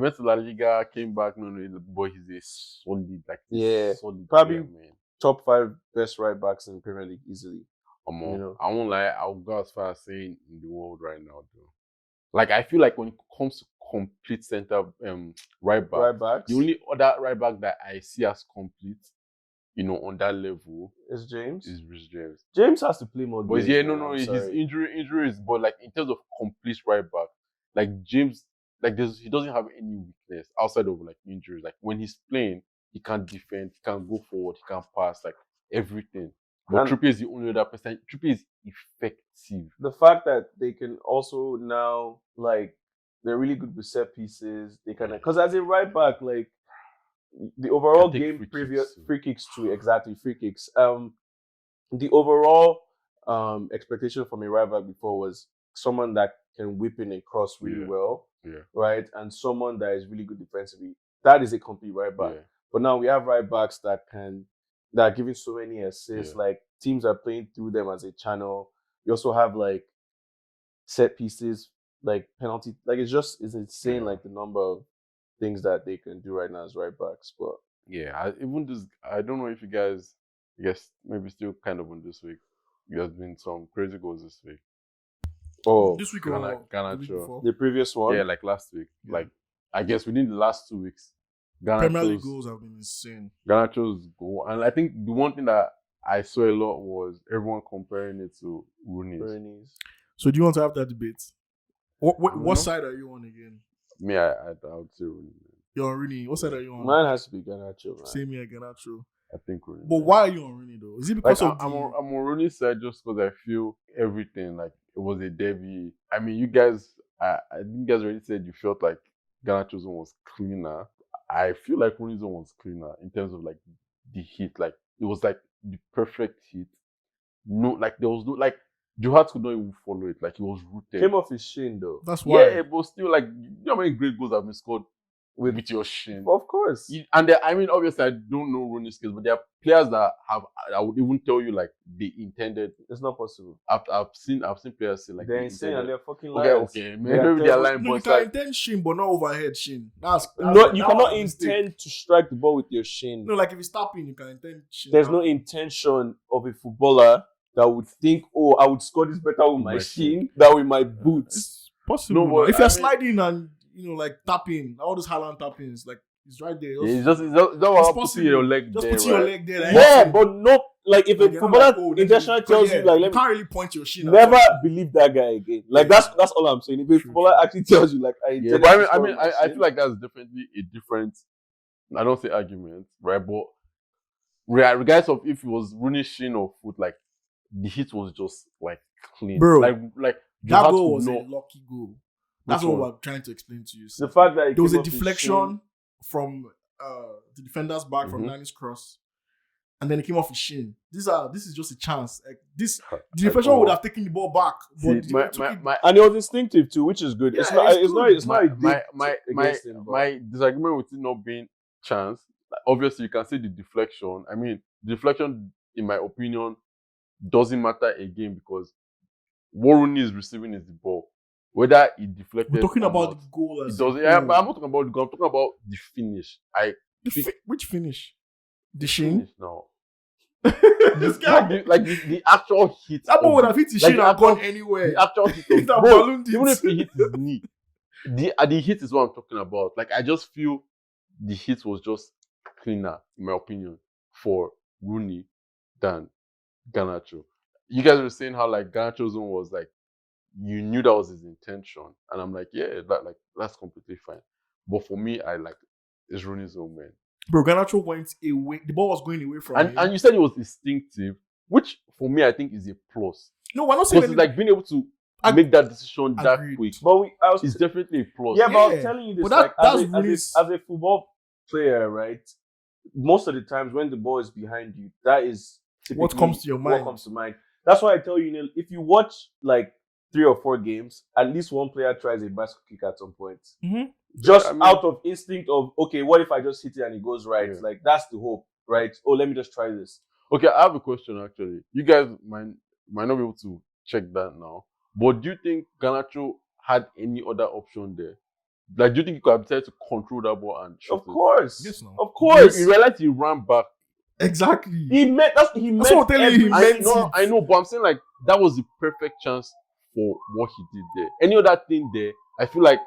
went to La Liga, came back. No, boy, he's a solid, like Yeah, solid probably player, man. top 5 best right backs in the Premier League easily. You know. I won't lie, I'll go as far as saying in the world right now, though. Like I feel like when it comes to complete center right back, the only other right back that I see as complete, on that level is James. Rhys James. James has to play more But games. His injuries, but like in terms of complete right back, like James, like he doesn't have any weakness outside of like injuries. Like when he's playing, he can defend, he can go forward, he can pass, like everything. But Trippier is the only other person. Trippier is effective. The fact that they can also now, like, they're really good with set pieces. They can, because as a right back, like, the overall game free kicks too. Exactly, free kicks. The overall expectation from a right back before was someone that can whip in and cross really well, right, and someone that is really good defensively. That is a complete right back. Yeah. But now we have right backs that are giving so many assists. Yeah. Like teams are playing through them as a channel. You also have like set pieces, like penalty. Like it's insane. Yeah. Like the number of things that they can do right now as right backs. But yeah, I don't know if you guys, I guess maybe still kind of on this week. There's been some crazy goals this week. Oh, this week Garnacho. The previous one? Yeah, like last week. Yeah. Like I guess within the last 2 weeks, Premier League goals have been insane. Garnacho's goal, and I think the one thing that I saw a lot was everyone comparing it to Rooney's. So do you want to have that debate? What side are you on again? Me, I would say Rooney. You're on Rooney. What side are you on? Mine has to be Garnacho, man. Same here, Garnacho. I think Rooney. But why are you on Rooney though? Is it because I'm on Rooney's side just because I feel everything like it was a derby. I mean, you guys, I think you guys already said you felt like Garnacho's one was cleaner. I feel like Rooney's one was cleaner in terms of like the hit. Like it was like the perfect hit. No, like there was no like Duhat could not even follow it. Like he was rooted. Came off his shin though. That's why. Yeah, but still, like you know how many great goals have been scored with your shin. Of course. I mean, obviously, I don't know Rooney's skills, but there are players that have. I would even tell you like they intended. It's not possible. I've seen players say like they're insane and they're fucking lying. Okay, maybe they're lying. No, you can intend shin, but not overhead shin. You cannot intend to strike the ball with your shin. No, like if it's tapping, you can intend shin. There's no intention of a footballer that would think, oh, I would score this better with my shin than with my boots. It's possible. No, but if you're sliding and like tapping, all those Haaland tappings, like it's right there. It's just putting your leg just there. Just putting your leg there. Yeah, but no, like if a footballer intentionally tells you, like, you can't really point your shin. Never believe that guy again. Like that's all I'm saying. If a footballer actually tells you, like, I feel like that's definitely a different. I don't say argument, right? But regardless of if it was Rooney's shin or foot, like the hit was just like clean, bro. Like that goal was a lucky goal. That's what we're trying to explain to you. The fact that there was a deflection from the defender's back from Nani's cross, and then it came off his shin. This is just a chance. Like the deflection would have taken the ball back, but and it was instinctive too, which is good. Yeah, it's not my disagreement with it not being chance. Like, obviously, you can see the deflection. I mean, deflection, in my opinion, doesn't matter again because what Rooney is receiving is the ball. Whether it deflected. We're talking about the goal. It doesn't. Yeah, but I'm not talking about the goal. I'm talking about the finish. Which finish? The shin? No. This guy, the actual hit. That ball would have hit his shin and gone anywhere. The actual hit of that balloon. Even if he hit his knee, the hit is what I'm talking about. Like I just feel the hit was just cleaner, in my opinion, for Rooney than Garnacho. You guys were saying how like Garnacho's one was like you knew that was his intention, and I'm like, yeah, that's completely fine. But for me, it's Rooney's own, man. Bro, Garnacho went away. The ball was going away from him. And you said it was instinctive, which for me I think is a plus. No, we're not saying it's like being able to make that decision that quick. But it's definitely a plus. Yeah, but I was telling you this, but as a football player, right? Most of the times when the ball is behind you, that is what comes to your mind. What comes to mind. That's why I tell you, Neil, if you watch like 3 or 4 games, at least one player tries a bicycle kick at some point. Mm-hmm. Just out of instinct of, okay, what if I just hit it and it goes right? Yeah. Like, that's the hope, right? Oh, let me just try this. Okay, I have a question, actually. You guys might not be able to check that now. But do you think Garnacho had any other option there? Like, do you think he could have decided to control that ball and shoot Of course. Yes, no. Of course. You realize he ran back. Exactly. He meant That's what I'm telling you. I know, but I'm saying like that was the perfect chance for what he did there. Any other thing there, I feel like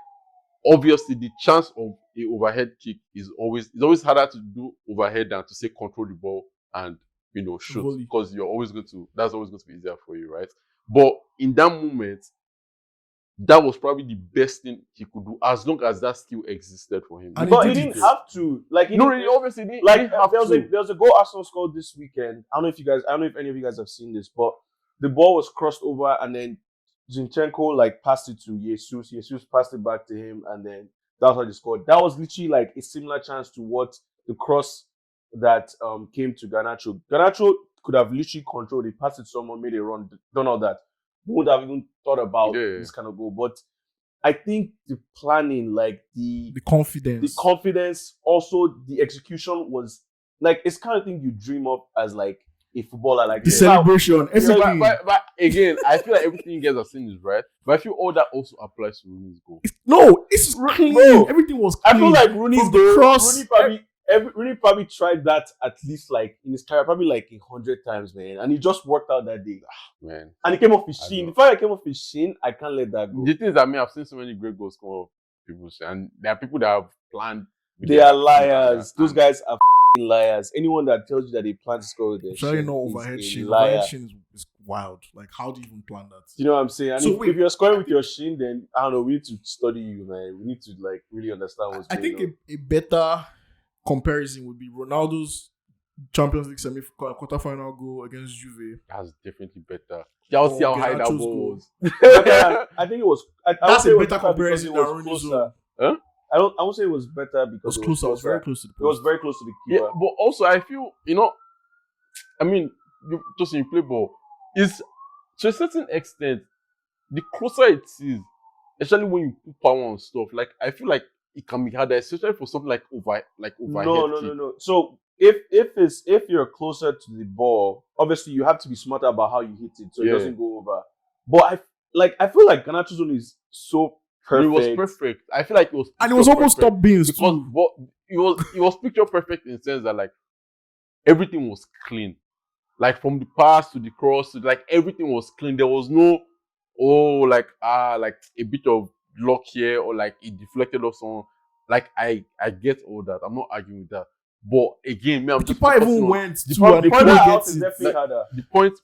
obviously the chance of a overhead kick is always harder to do overhead than to say control the ball and shoot, Volley. because that's always going to be easier for you, right? But in that moment, that was probably the best thing he could do as long as that skill existed for him. And But he did didn't it. have to. Like, Obviously, he like didn't have there to. was a goal Arsenal scored this weekend. I don't know if any of you guys have seen this, but the ball was crossed over and then Zinchenko like passed it to Jesus. Jesus passed it back to him, and then that's how they scored. That was literally like a similar chance to what the cross that came to Garnacho. Garnacho could have literally controlled it, passed it to someone, made a run, done all that. Would have even thought about this kind of goal. But I think the planning, like the confidence, also the execution was like, it's kind of thing you dream of as like a footballer. Like the celebration, everything. But again, I feel like everything you guys are saying is right. But I feel all that also applies to Rooney's goal. No, it's clean. Bro, everything was clean. I feel like Rooney's From the cross. Rooney probably tried that at least like in his career, probably like 100 times, man. And he just worked out that day. Man. And he came off his shin. The fact that came off his shin, I can't let that go. The thing is that I've seen so many great goals come off people say, and there are people that have planned. They are liars. Those guys are liars. Anyone that tells you that they plan to score with their shin overhead is a shin. liar. Overhead shin is wild. Like, how do you even plan that? You know what I'm saying? And So if you're scoring with your shin, then I don't know. We need to study you, man. We need to like really understand what's going on. I think a better comparison would be Ronaldo's Champions League quarterfinal goal against Juve. That's definitely better. Y'all see how high that ball was. I think it was. That's a better comparison than Rooney's goal. Huh? I would say it was better because it was closer. It was very close to the post. It was very close to the keeper. Yeah, but also I feel, I mean, just in play ball, is to a certain extent, the closer it is, especially when you put power on stuff, like I feel like it can be harder, especially for something like overhead. No. So if you're closer to the ball, obviously you have to be smarter about how you hit it so it doesn't go over. But I feel like Garnacho's zone is so perfect. It was perfect. I feel like it was, and it was almost top beans because it was picture perfect in the sense that like everything was clean, like from the pass to the cross, like everything was clean. There was no like a bit of luck here or like it deflected off someone. Like I get all that. I'm not arguing with that. But again, I'm just even went the point out is definitely harder.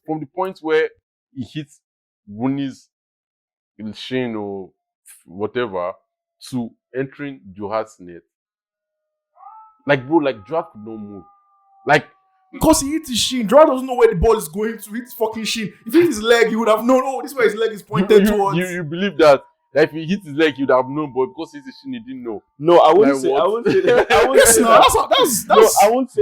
From the point where he hits Rooney's shin or whatever to entering Johat's net. Like bro, like Johat could not move. Like because he hit his shin. Johat doesn't know where the ball is going to. Hit his fucking shin. If he hit his leg, he would have known. Oh, this is where his leg is pointed towards. You believe that? Like if he hit his leg, he would have known, but because he hit his shin, he didn't know. No, I wouldn't say that. I wouldn't say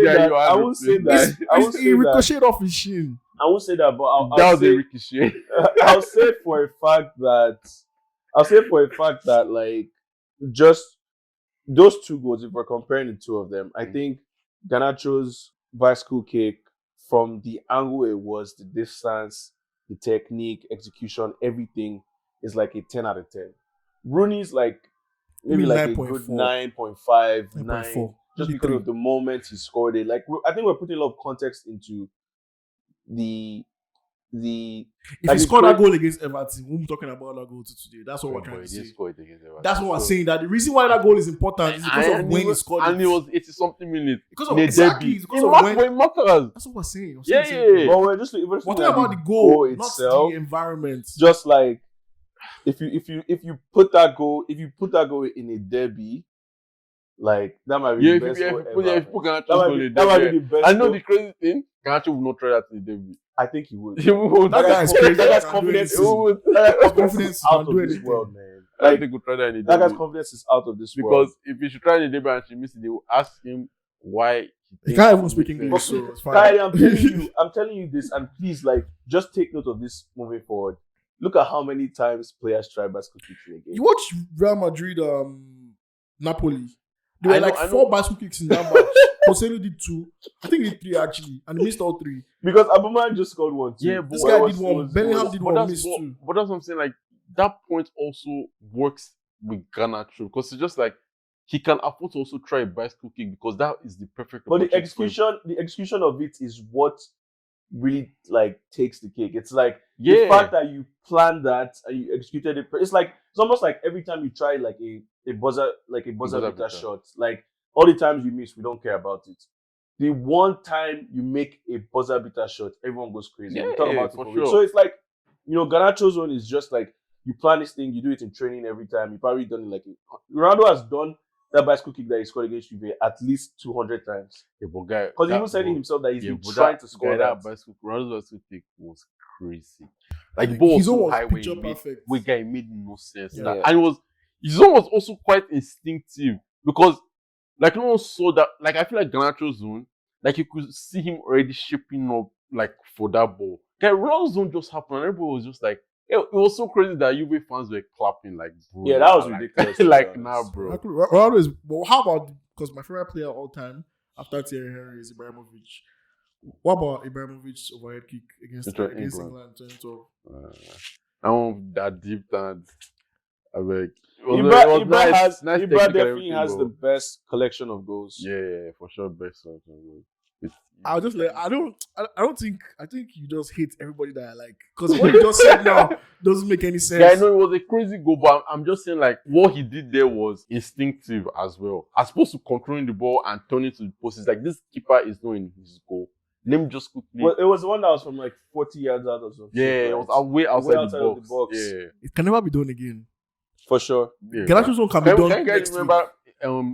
that. I wouldn't say that. He ricocheted off his shin. I won't say that, but that was a ricochet. I'll say for a fact that like just those two goals, if we're comparing the two of them, I think Garnacho's bicycle kick, from the angle it was, the distance, the technique, execution, everything is like a 10 out of 10. Rooney's like maybe like 9. a good 9.5, 9, just because of the moment he scored it. Like I think we're putting a lot of context into the if he scored that goal against Everton, we'll be talking about that goal today. That's what we're trying to say. That's what we're saying. That the reason why that goal is important is because of when he scored it. And it was 80-something minutes. Because of exactly. Because of when it matters. That's what we're saying. Yeah. But we're talking about the goal itself, not the environment. Just like if you put that goal in a derby, like that might be the best goal ever. That might be the best. I know the crazy thing. Garnacho will not try that in the derby. I think he would. That guy is crazy. That guy's confidence is out of this world, man. I think we'll try that in the derby. That guy's confidence is out of this world. Because if he should try in the derby and she misses it, they will ask him why he can't even speak English. So it's fine. Kai, I'm telling you this, and please, like, just take note of this moving forward. Look at how many times players try bicycle kicks in a game. You watch Real Madrid, Napoli. There were like 4 bicycle kicks in that match. Joselu did 2. I think he did 3 actually, and he missed all 3. Because Aubameyang just scored 1 too. Yeah, but This guy did 1. Bellingham did 1, that's missed 2. But that's what I'm saying. Like that point also works with Garnacho because it's just like he can afford to also try a bicycle kick because that is the perfect. But the execution of it is what really like takes the cake. It's like the fact that you planned that and you executed it. It's almost like every time you try like a buzzer beater shot, like all the times you miss, we don't care about it. The one time you make a buzzer beater shot, everyone goes crazy. Yeah, we talk about it for for sure. So it's like, Garnacho's one is just like you plan this thing, you do it in training every time. You probably done it like Ronaldo has done that bicycle kick that he scored against Juve at least 200 times. Yeah, but guy, because he even said it himself that he's been trying to score that. Ronaldo's bicycle kick was crazy. Like the His ball was own so was high picture perfect. when guy made no sense. Yeah. And his own was also quite instinctive because like no one saw that. Like I feel like Garnacho's zone, like you could see him already shaping up like for that ball. Guy, Ronaldo's zone just happened and everybody was just like. It was so crazy that Juve fans were clapping like, bro. Yeah, that was ridiculous. Like, nah, bro. Ronaldo is. But how about, because my favorite player of all time after Thierry Henry is Ibrahimovic. What about Ibrahimovic's overhead kick against England in 2012? That deep dance. I beg. Ibra definitely has the best collection of goals. Yeah, for sure, best collection of goals. I think you just hate everybody that I like. Because what you just said now doesn't make any sense. Yeah, I know it was a crazy goal, but I'm just saying like what he did there was instinctive as well. As opposed to controlling the ball and turning to the post. It's like this keeper is not in his goal. Let me just quickly. Well, it was the one that was from like 40 yards out or something. Yeah, it was way outside the box. Yeah. It can never be done again. For sure. Yeah, Garnacho's one can be done. Can you remember?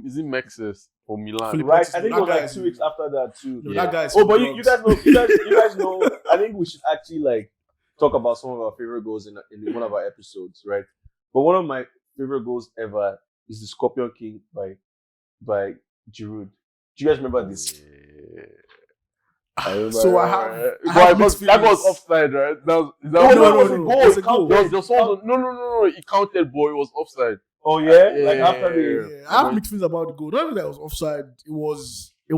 Is it Mexes for Milan? Right, I think it was like 2 weeks after that too. No, that guy's. Oh, but you guys know. I think we should actually like talk about some of our favorite goals in one of our episodes, right? But one of my favorite goals ever is the Scorpion King by Giroud. Do you guys remember this? Yeah. I remember. So I have that was offside, right? No. It was a goal. No. It counted, boy. It was offside. Oh yeah, like after the. I have mixed feelings about the goal. Not even that it was offside. It was a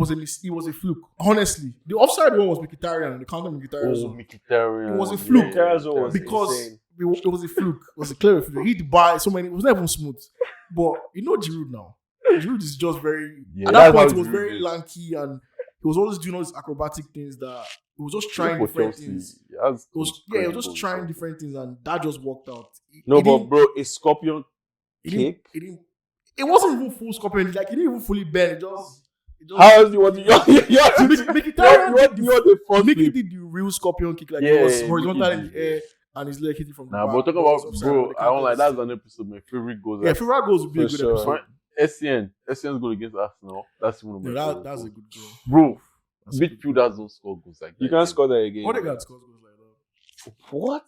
fluke. Honestly, the offside one was Mkhitaryan. The counter Mkhitaryan. Mkhitaryan. It was a fluke because it was a fluke. It was a clear fluke. He hit the bar so many. It was not even smooth. But Giroud now. Giroud is just very. At that point, he was very lanky and he was always doing all these acrobatic things that he was just trying different things. He was just trying different things and that just worked out. But bro, a Scorpion kick. It wasn't even full Scorpion. Like it didn't even fully bend. It just how else do you want to? Mickey did the real Scorpion kick. Like it was horizontal in the air and his leg hitting from the back. But talk about bro. I don't like that's an episode. My favorite goals. Yeah, favorite goals would be a good episode. Essien's goal against Arsenal. That's one of my favorites. That's a good goal. Bro, midfielders don't score goals like that. You can't score that again. Odegaard scores goals like that. What?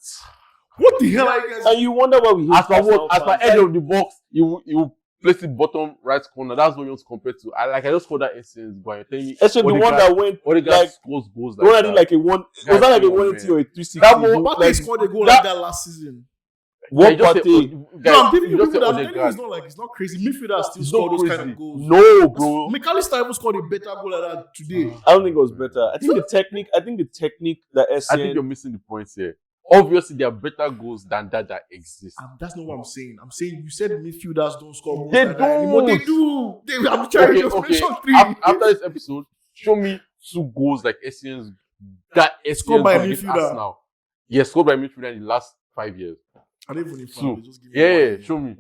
What the hell are you guys? And you wonder why we hate as per edge of the box, you place it bottom right corner. That's what you want to compare to. I just call that Essien's goal. You're telling me Essien, the one that went Odegaard scores goals like that. The one that did like a one. Was that like a 180 or a 360? Partey scored a goal like that last season. What Partey? No, I'm giving you people that I'm telling you it's not crazy. Midfielders still score those kind of goals. No, bro. McAllister even scored a better goal like that today. I don't think it was better. I think the technique that Essien. I think you're missing the points here. Obviously, there are better goals than that exist. That's not what I'm saying. I'm saying you said midfielders don't score goals. They like don't. That anymore. They do. I'm trying to mention 3. After this episode, show me 2 goals like Essien's that scored by a midfielder. Now. Yes, scored by a midfielder in the last 5 years. I don't even show me.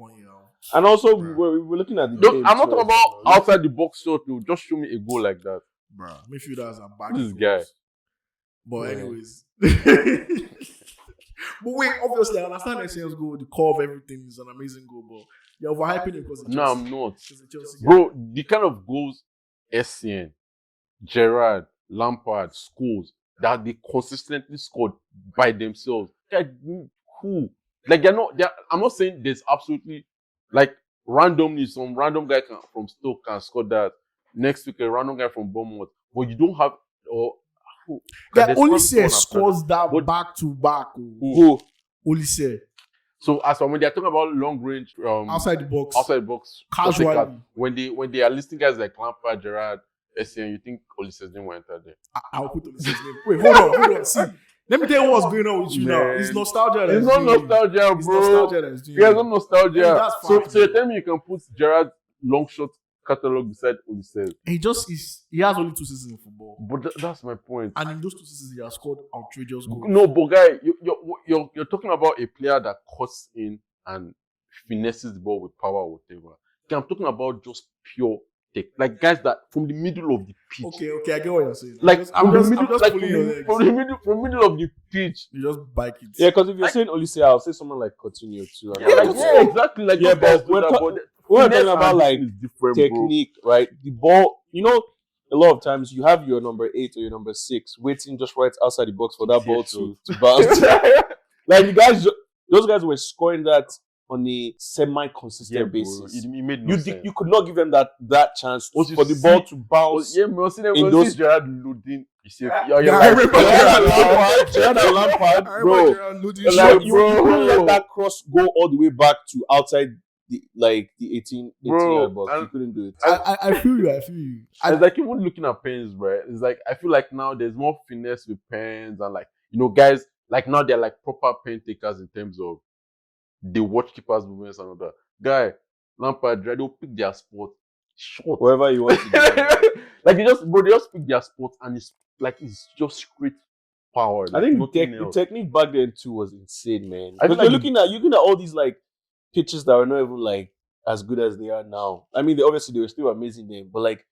And also, we're looking at the game. I'm not talking about outside the box shot. Just show me a goal like that. Bro, midfielders are back. This guy. But anyways. But wait, obviously, I understand Essien's goal. The core of everything is an amazing goal. But you're overhyping it because it's No, I'm not. Bro, the kind of goals Essien, Gerrard, Lampard, Scholes that they consistently scored by themselves. Who? Like I'm not saying there's absolutely like randomly some random guy from Stoke can score that. Next week a random guy from Bournemouth, but you don't have Olise scores that back to back. Who? Olise. So as for when they're talking about long range, outside the box, casually, when they are listing guys like Lampard, Gerrard, SCN, you think Olise's name will enter there? I'll put Olise's name. Wait, hold on. See, let me tell you what's going on with you now. It's nostalgia. It's not nostalgia, It's bro. nostalgia that's doing Yeah, it's not nostalgia. Yeah, that's so fact, you tell me you can put Gerard's long shot catalog beside Olise's. He has only 2 seasons in football. But that's my point. And in those 2 seasons, he has scored outrageous goals. No, but guy, you're talking about a player that cuts in and finesses the ball with power or whatever. Okay, I'm talking about just pure tech. Like guys that from the middle of the pitch. Okay, I get what you're saying. Like I'm just like pulling your legs. from the middle of the pitch. You just bike it. Yeah, because if you're saying Olise, I'll say someone like Coutinho too. Yeah, exactly. Like Yeah, those guys but do we're that, ta- but we're finesse talking about and like is different, technique, right? The ball, a lot of times you have your number 8 or your number 6 waiting just right outside the box for that Yeah, ball sure. to bounce. Like those guys were scoring that on a semi-consistent basis. It made no sense. You could not give them that chance Once you for the see- ball to bounce. Yeah, we see them. in We those- see Gerard loading. You see, I remember Gerard and Lampard, bro. Like, You bro. couldn't let that cross go all the way back to outside the 18 Bro, yard box. You and- couldn't do it. I feel you. It's like even looking at pens, right? It's like I feel like now there's more finesse with pens and like guys like now they're like proper pen takers in terms of they watch keepers' movements and all that. Guy, Lampard, they'll pick their spot short. Wherever you want to do. Like they just pick their spot and it's just straight power. I like think nothing the else. technique back then too was insane, man. I feel Because like you're looking at all these like pitches that are not even like as good as they are now. I mean, they were still amazing then, but like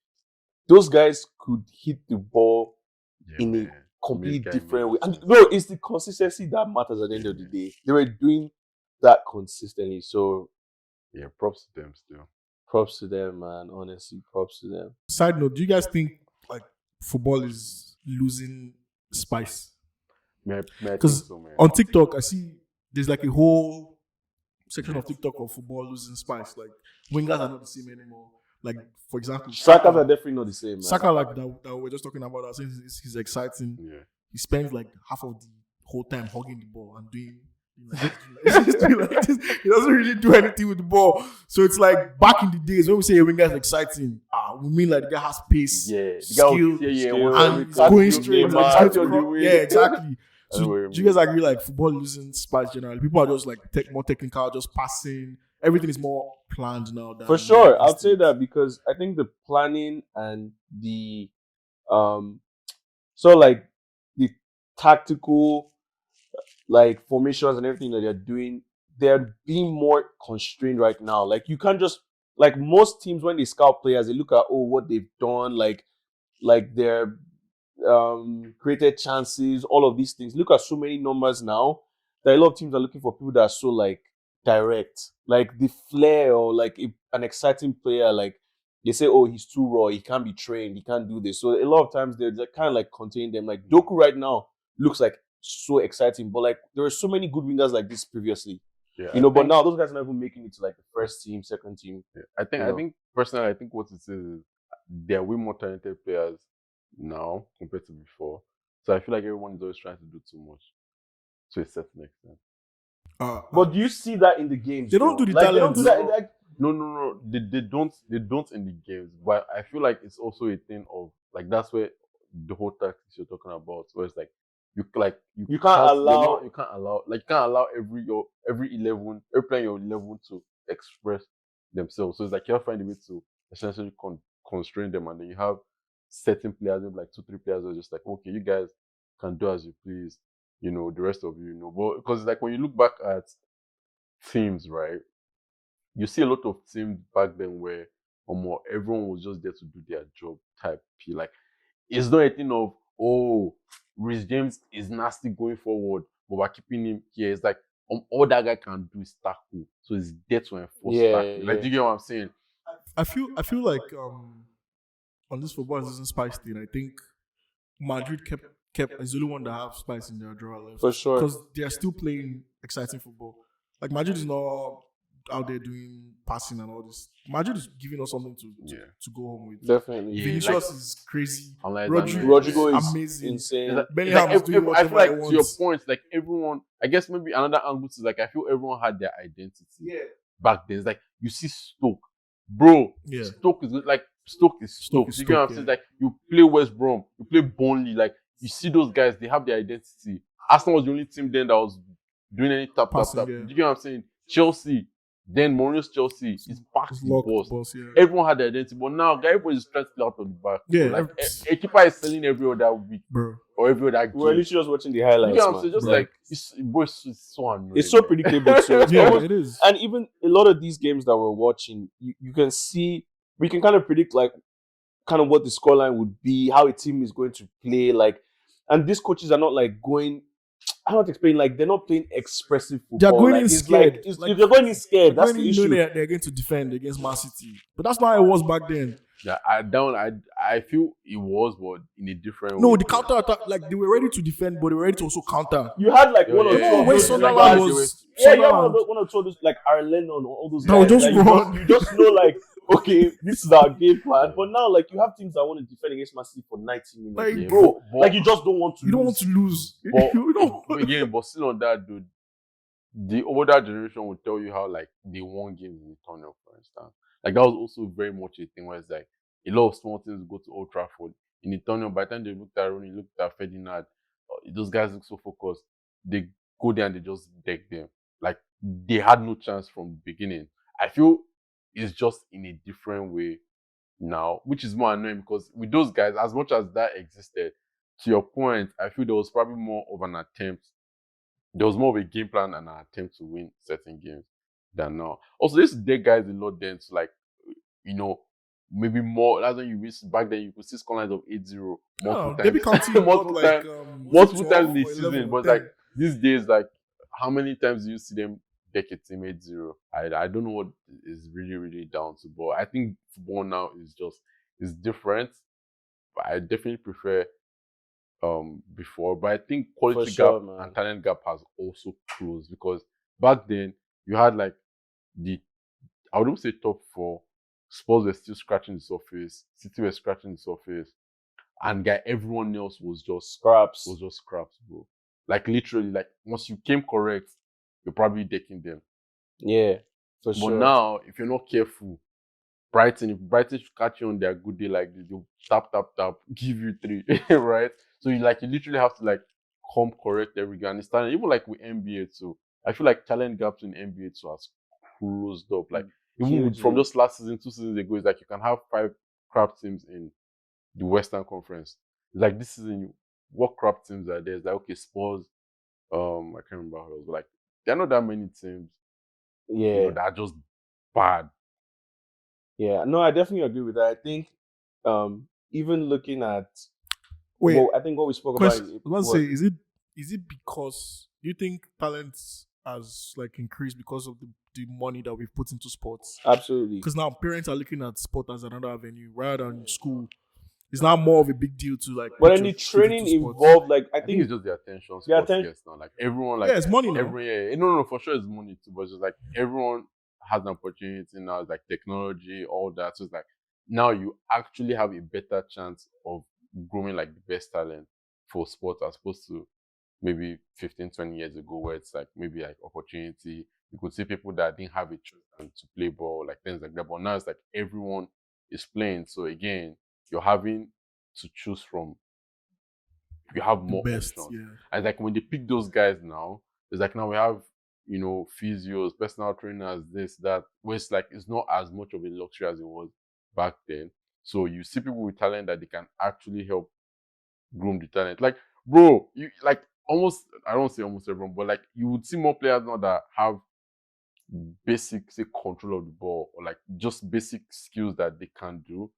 those guys could hit the ball Yeah, in a man. completely Make guy different way. make And sense. no, it's the consistency that matters at the end of the day. They were doing that consistently. So Yeah, props to them still. props to them, man. Honestly, props to them. Side note: do you guys think like football is losing spice? May I think 'Cause so, man. On TikTok, I see there's like a whole section of TikTok of football losing spice. Like wingers are not the same anymore. Like for example, Strikers are definitely not the same, man. Saka, like that we're just talking about. I think he's exciting. Yeah. He spends like half of the whole time hugging the ball and doing like this. He doesn't really do anything with the ball. So it's like back in the days when we say a winger is exciting, we mean like the guy has pace, Yeah. skill, skill, and and going skill, straight. game, Like, man. straight Touch on the across- wing. yeah, exactly. I know what So you do you guys agree like football losing spice generally? People are just like more technical, just passing. Everything is more planned now. Than For sure, I'll instinct. say that because I think the planning and the so like the tactical like formations and everything that they're doing, they're being more constrained right now. Like you can't just like most teams when they scout players, they look at what they've done, like their created chances, all of these things. Look at so many numbers now that a lot of teams are looking for people that are so like direct, like the flair or like an exciting player. Like they say, he's too raw, he can't be trained, he can't do this. So a lot of times they're kind of like containing them. Like Doku right now looks like so exciting, but like there were so many good wingers like this previously. Yeah. But now those guys are not even making it to like the first team, second team. Yeah. I think personally, I think what it is there are way more talented players now compared to before. So I feel like everyone is always trying to do too much to a certain extent. But do you see that in the games? They don't though? do the Like, they talent. don't do that. Like, No. They don't in the games. But I feel like it's also a thing of like that's where the whole tactics you're talking about, where it's like you can't allow every player in your 11 to express themselves. So it's like you have to find a way to essentially constrain them, and then you have certain players, maybe like 2-3 players, are just like, okay, you guys can do as you please, the rest of you, but because like when you look back at teams, right, you see a lot of teams back then where everyone was just there to do their job type. Like it's not a thing of Rhys James is nasty going forward, but we're keeping him here. It's like all that guy can do is tackle, so he's there to enforce tackle. Like, do you get what I'm saying? I feel like on this football season spice thing, I think Madrid kept is the only one that have spice in their drawer left. For sure. Because they are still playing exciting football. Like Madrid is not out there doing passing and all this. Madrid is giving us something to go home with. Definitely. Yeah, Vinicius is crazy. Rodrigo is amazing. insane. Like, Bellingham is doing I feel whatever he like to your wants. point, like everyone, I guess maybe another angle is like I feel everyone had their identity Yeah. back then. It's like you see Stoke, bro. Yeah. Stoke is good. Like Stoke is Stoke Stoke. is You get what I'm Stoke, saying? yeah. Like you play West Brom, you play Burnley. Like you see those guys, they have their identity. Arsenal was the only team then that was doing any tap. Passing, Do yeah. you get what I'm saying? Chelsea, then Mourinho's Chelsea is packed It's the locked boss. boss, yeah. Everyone had their identity, but now everybody's trying to play out of the back. Yeah, So, like a keeper is selling every other week bro. or every other game. We're literally just watching the You highlights, get what I'm man. saying? Just Bro. like it's so annoying. It's so man. predictable too. It's Yeah, almost- it is. and even a lot of these games that we're watching, you can see, we can kind of predict like kind of what the scoreline would be, how a team is going to play, like, and these coaches are not like going, I don't explain, like they're not playing expressive football. They're going like, in it's scared. Like, it's, Like, they're going in scared. That's When the you know issue. they're going to defend against Man City, but that's not how it was back then. Yeah, I feel it was, but in a different way. No, the counter attack, like they were ready to defend, but they were ready to also counter. You had like Yeah, one or yeah, two. yeah. of When those, Sunderland like, was yeah, you have Sunderland, one or two of those, like Aaron Lennon or all those That would guys. just like, run. you just know, like, okay, this is our game plan. But now, like, you have teams that want to defend against Man City for 90 minutes, Like, bro. but- Like, you just don't want to. you don't lose. want to lose. But You don't. again, but still on that, dude, the older generation will tell you how like they won games in the tunnel, for instance. Like that was also very much a thing where it's like a lot of small teams go to Old Trafford in the tunnel. By the time they looked at Rooney, looked at Ferdinand, those guys look so focused. They go there and they just deck them. Like they had no chance from the beginning. I feel it's just in a different way now, which is more annoying because with those guys, as much as that existed, to your point, I feel there was probably more of an attempt. There was more of a game plan and an attempt to win certain games than now. Also, this dead guys a lot then to like, you know, maybe more. That's when you miss back then. You could see scorelines of 8-0 multiple They be times, counting multiple like, times, was it multiple times in 12 the or season. 11 But or like 10? these days, like how many times do you see them deck a team 8-0? I don't know what is really really down to, but I think football now is different. But I definitely prefer before, but I think quality sure, gap man. and talent gap has also closed because back then you had like I wouldn't say top four. Spurs were still scratching the surface, City were scratching the surface, and everyone else was just Scraps. scraps, bro. Like literally, like once you came correct, you're probably decking them. Yeah, for But sure. now, if you're not careful, if Brighton should catch you on their good day like this, they'll tap, give you 3, right? So you literally have to like come correct every game. And it's starting, even like with NBA too. I feel like talent gaps in NBA too has closed up. Like even from just last season, 2 seasons ago, it's like you can have 5 crap teams in the Western Conference. It's like this season, what crap teams are there? It's like okay, Spurs. I can't remember how else, but like there are not that many teams. Yeah, You know, that are just bad. yeah. No, I definitely agree with that. I think, even looking at, Wait, well, I think what we spoke question. about. I was about to say, is it because do you think talent has like increased because of the money that we've put into sports? Absolutely. Because now parents are looking at sport as another avenue rather than school. It's now more of a big deal to like. But put then the your kid training into sports. involved, like I I think think it's just the attention The sports atten- gets now. Like everyone, like Yeah, it's money now. No, for sure it's money too. But it's just like everyone has an opportunity now. It's like technology, all that. So it's like now you actually have a better chance of growing like the best talent for sport as opposed to maybe 15, 20 years ago where it's like maybe like opportunity. You could see people that didn't have a choice to play ball, like things like that. But now it's like everyone is playing. So again, you're having to choose from. You have more best, options. yeah. And like when they pick those guys now, it's like now we have, you know, physios, personal trainers, this, that, where it's like it's not as much of a luxury as it was back then. So you see people with talent that they can actually help groom the talent. Like, bro, you like almost, I don't say almost everyone, but like you would see more players now that have basic, say, control of the ball or like just basic skills that they can do.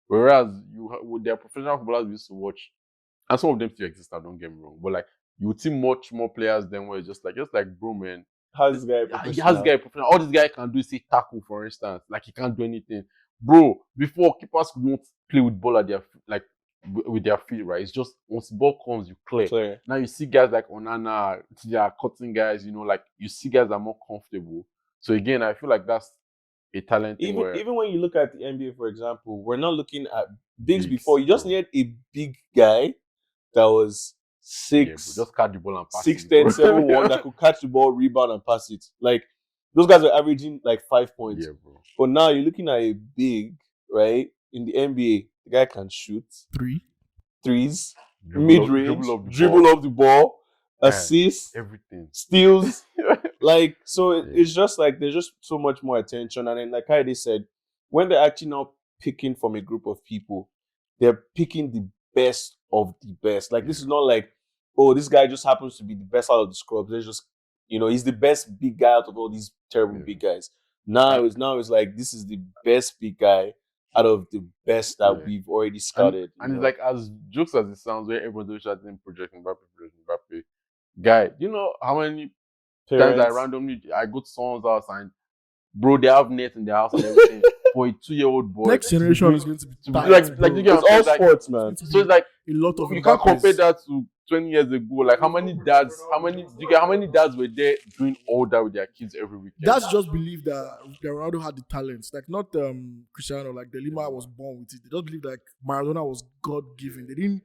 Whereas there are professional footballers we used to watch, and some of them still exist now, don't get me wrong. But like you would see much more players than where it's just like bro, man. how's this guy He has guy professional. All this guy can do is say tackle, for instance. Like he can't do anything. Bro, before keepers could not play with ball at their with their feet, right? It's just once the ball comes, you clear. Now you see guys like Onana, they are cutting guys, you know, like you see guys that are more comfortable. So again, I feel like that's a talent thing Even when you look at the NBA, for example, we're not looking at bigs Bigs, before. You just bro. needed a big guy that was Yeah, bro, 6, just catch the ball and pass 6'10", it, bro. 7'1", that could catch the ball, rebound, and pass it. Like those guys are averaging like 5 points. Yeah, bro. But now you're looking at a big, right? in the NBA, the guy can shoot threes, mid-range, dribble off the ball, assist, everything, steals. Like, so it's just like there's just so much more attention. And then, like Heidi said, when they're actually now picking from a group of people, they're picking the best of the best. Like, this is not like, oh, this guy just happens to be the best out of the scrubs. There's just, he's the best big guy out of all these terrible big guys. Now it's like, this is the best big guy out of the best that we've already scouted. And it's like, as jokes as it sounds, where everyone's always shouting project Mbappe. Guy, you know how many times I randomly go to someone's house and bro, they have nets in their house and everything for a 2-year-old boy. Next generation is going to be it's all sports, man. So it's like a lot of you can't compare that to 20 years ago. Like how many dads were there doing all that with their kids every weekend? That's just believe that Ronaldo had the talents. Like not Cristiano, like De Lima was born with it. They just believe like Maradona was God given. They didn't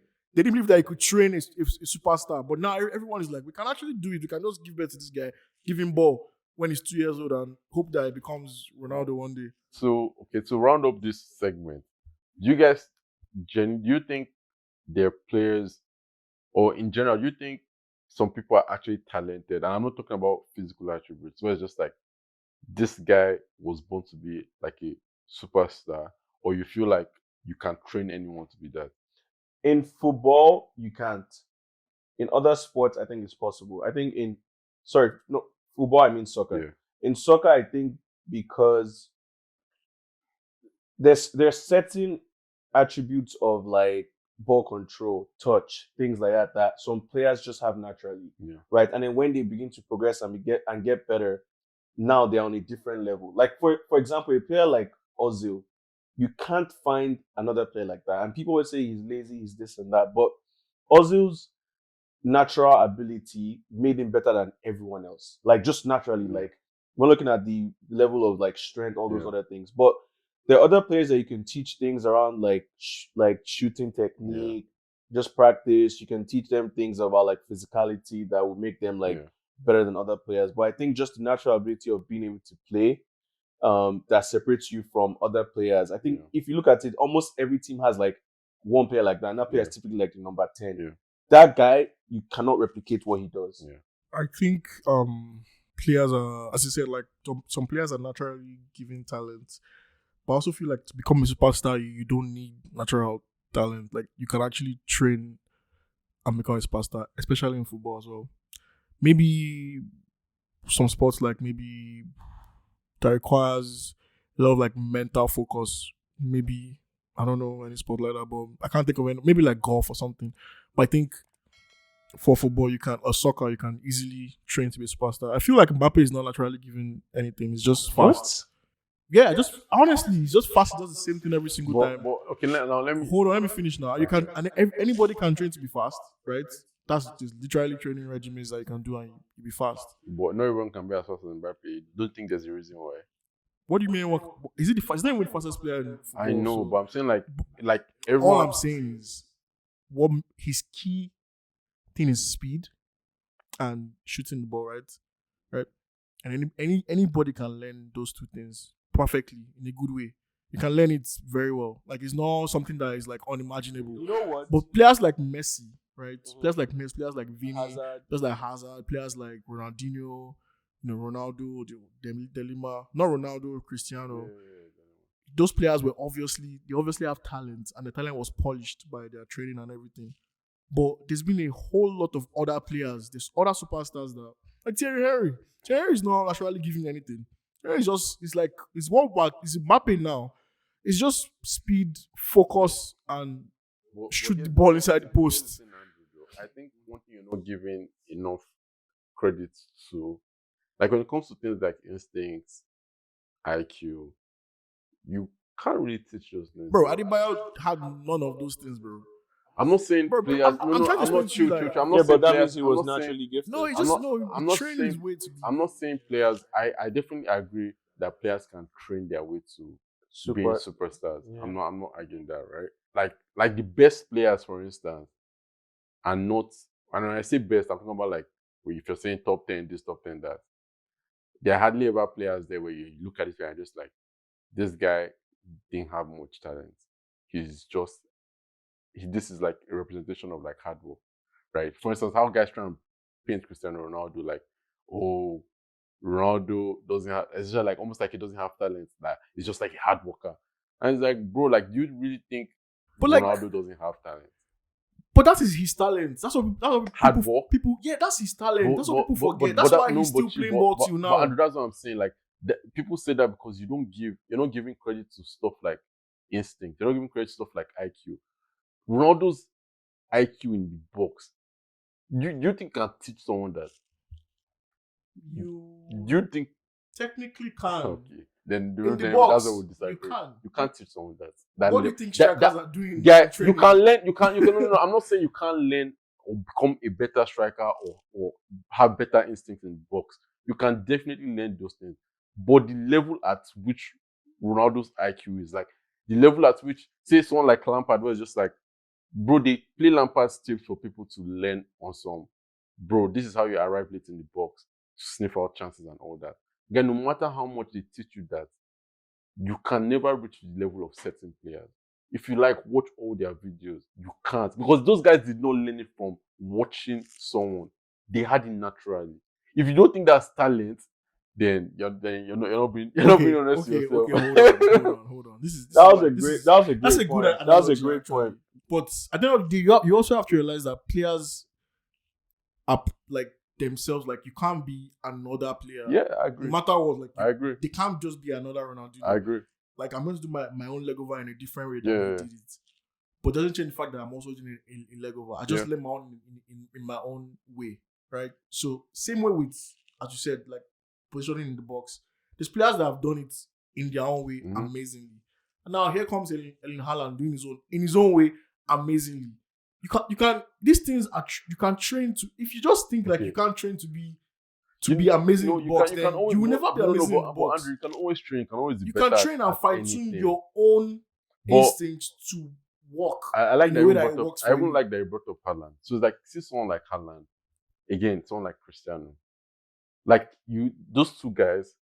believe that he could train a superstar. But now everyone is like, we can actually do it. We can just give birth to this guy, give him ball when he's 2 years old and hope that he becomes Ronaldo one day. So, okay, to round up this segment, do you think their players, or in general, do you think some people are actually talented? And I'm not talking about physical attributes, where it's just like, this guy was born to be like a superstar, or you feel like you can train anyone to be that? In football, you can't. In other sports, I think it's possible. I think football, I mean soccer. Yeah. In soccer, I think because there's certain attributes of like ball control, touch, things like that some players just have naturally, right? And then when they begin to progress and get better, now they're on a different level. Like for example, a player like Ozil, you can't find another player like that. And people will say he's lazy, he's this and that, but Ozil's natural ability made him better than everyone else. Like just naturally, like we're looking at the level of like strength, all those other things. But there are other players that you can teach things around like shooting technique, just practice. You can teach them things about like physicality that will make them like better than other players. But I think just the natural ability of being able to play that separates you from other players. I think if you look at it, almost every team has like one player like that, and that player is typically like the number 10. Yeah. That guy, you cannot replicate what he does. Yeah. I think players are, as you said, like some players are naturally given talent. But I also feel like to become a superstar, you don't need natural talent. Like you can actually train and become a superstar, especially in football as well. Maybe some sports like maybe that requires a lot of like mental focus. Maybe I don't know any sport like that, but I can't think of any. Maybe like golf or something. But I think for football, soccer, you can easily train to be a superstar. I feel like Mbappe is not naturally given anything. It's just fast. Yeah, just honestly, he's just fast. He does the same thing every single time. But okay, now let me hold on. Let me finish now. You can, and anybody can train to be fast, right? That's just literally training regimens that you can do and you be fast. But not everyone can be as fast as Mbappe. Don't think there's a reason why. What do you mean? Is it the fast? He's not even the fastest player in football. I know, but I'm saying like everyone. All I'm saying is, what his key thing is speed and shooting the ball, right? And anybody can learn those two things perfectly in a good way. You can learn it very well. Like it's not something that is like unimaginable. You know what? But players like Messi, right? Players like Messi, players like Vini, players like Hazard, players like Ronaldinho, Ronaldo, De Lima, not Ronaldo, Cristiano. Those players they obviously have talent, and the talent was polished by their training and everything. But there's been a whole lot of other players. There's other superstars that, like Thierry Henry. Thierry Henry is not actually giving anything. It's Mbappe now. It's just speed, focus, and shoot the ball inside the post. I think one thing you're not giving enough credit to, like when it comes to things like instincts, IQ, you can't really teach those things. Bro, Adebayo had none of those things, bro. I'm not saying players. I'm not but that means he was naturally gifted. No, he just I'm not training his way to. I'm not saying players. I definitely agree that players can train their way to being superstars. Yeah. I'm not arguing that, right? Like the best players, for instance, are not. And when I say best, I'm talking about like if you're saying top 10, this, top 10, that. There are hardly ever players there where you look at it and just like, this guy didn't have much talent. this is like a representation of like hard work, right? For instance, how guys try and paint Cristiano Ronaldo like, oh, Ronaldo doesn't have, it's just like almost like he doesn't have talent, like he's just like a hard worker. And it's like, bro, like, do you really think But like, Ronaldo doesn't have talent? but that is his talent. That's what Hard people, work? people. Yeah, that's his talent. That's what people forget. But That's why no, he's still but playing ball till now. But Andrew, that's what I'm saying. Like, people say that because you're not giving credit to stuff like instinct. You're not giving credit to stuff like IQ. Ronaldo's IQ in the box. You think can teach someone that? You think technically can. okay? Then In the box, that's what we decide. you can. You can't teach someone that. What do you think strikers are doing? Yeah, in training? you can learn. You can. No. I'm not saying you can't learn or become a better striker or have better instincts in the box. You can definitely learn those things. But the level at which Ronaldo's IQ is, like the level at which, say, someone like Lampard was just like, bro, they play Lampard's tips for people to learn on some. Bro, this is how you arrive late in the box to sniff out chances and all that. Again, no matter how much they teach you that, you can never reach the level of certain players. If you like watch all their videos, you can't, because those guys did not learn it from watching someone. They had it naturally. If you don't think that's talent, then you're not being honest with yourself. Okay, hold on. That's a great point. But at the end of the day, you also have to realize that players are like themselves. Like, you can't be another player. Yeah, I agree. No matter what, like, I agree. They can't just be another Ronaldo. I agree. Like, I'm going to do my own leg over in a different way than he did it. But it doesn't change the fact that I'm also doing it in leg over. I just learn my own in my own way, right? So same way with, as you said, like positioning in the box. There's players that have done it in their own way amazingly. And now here comes Erling Haaland doing his own way amazingly. You can these things are you can train to. If you just think like you can't train to be amazing in the box, then you will never be amazing in the box. Andrew, you can always train. You can always be you better. can train and fine tune your own instincts to work. I like that. I even like that you brought up Haaland. So it's like, see someone like Haaland, again, someone like Cristiano, like those two guys,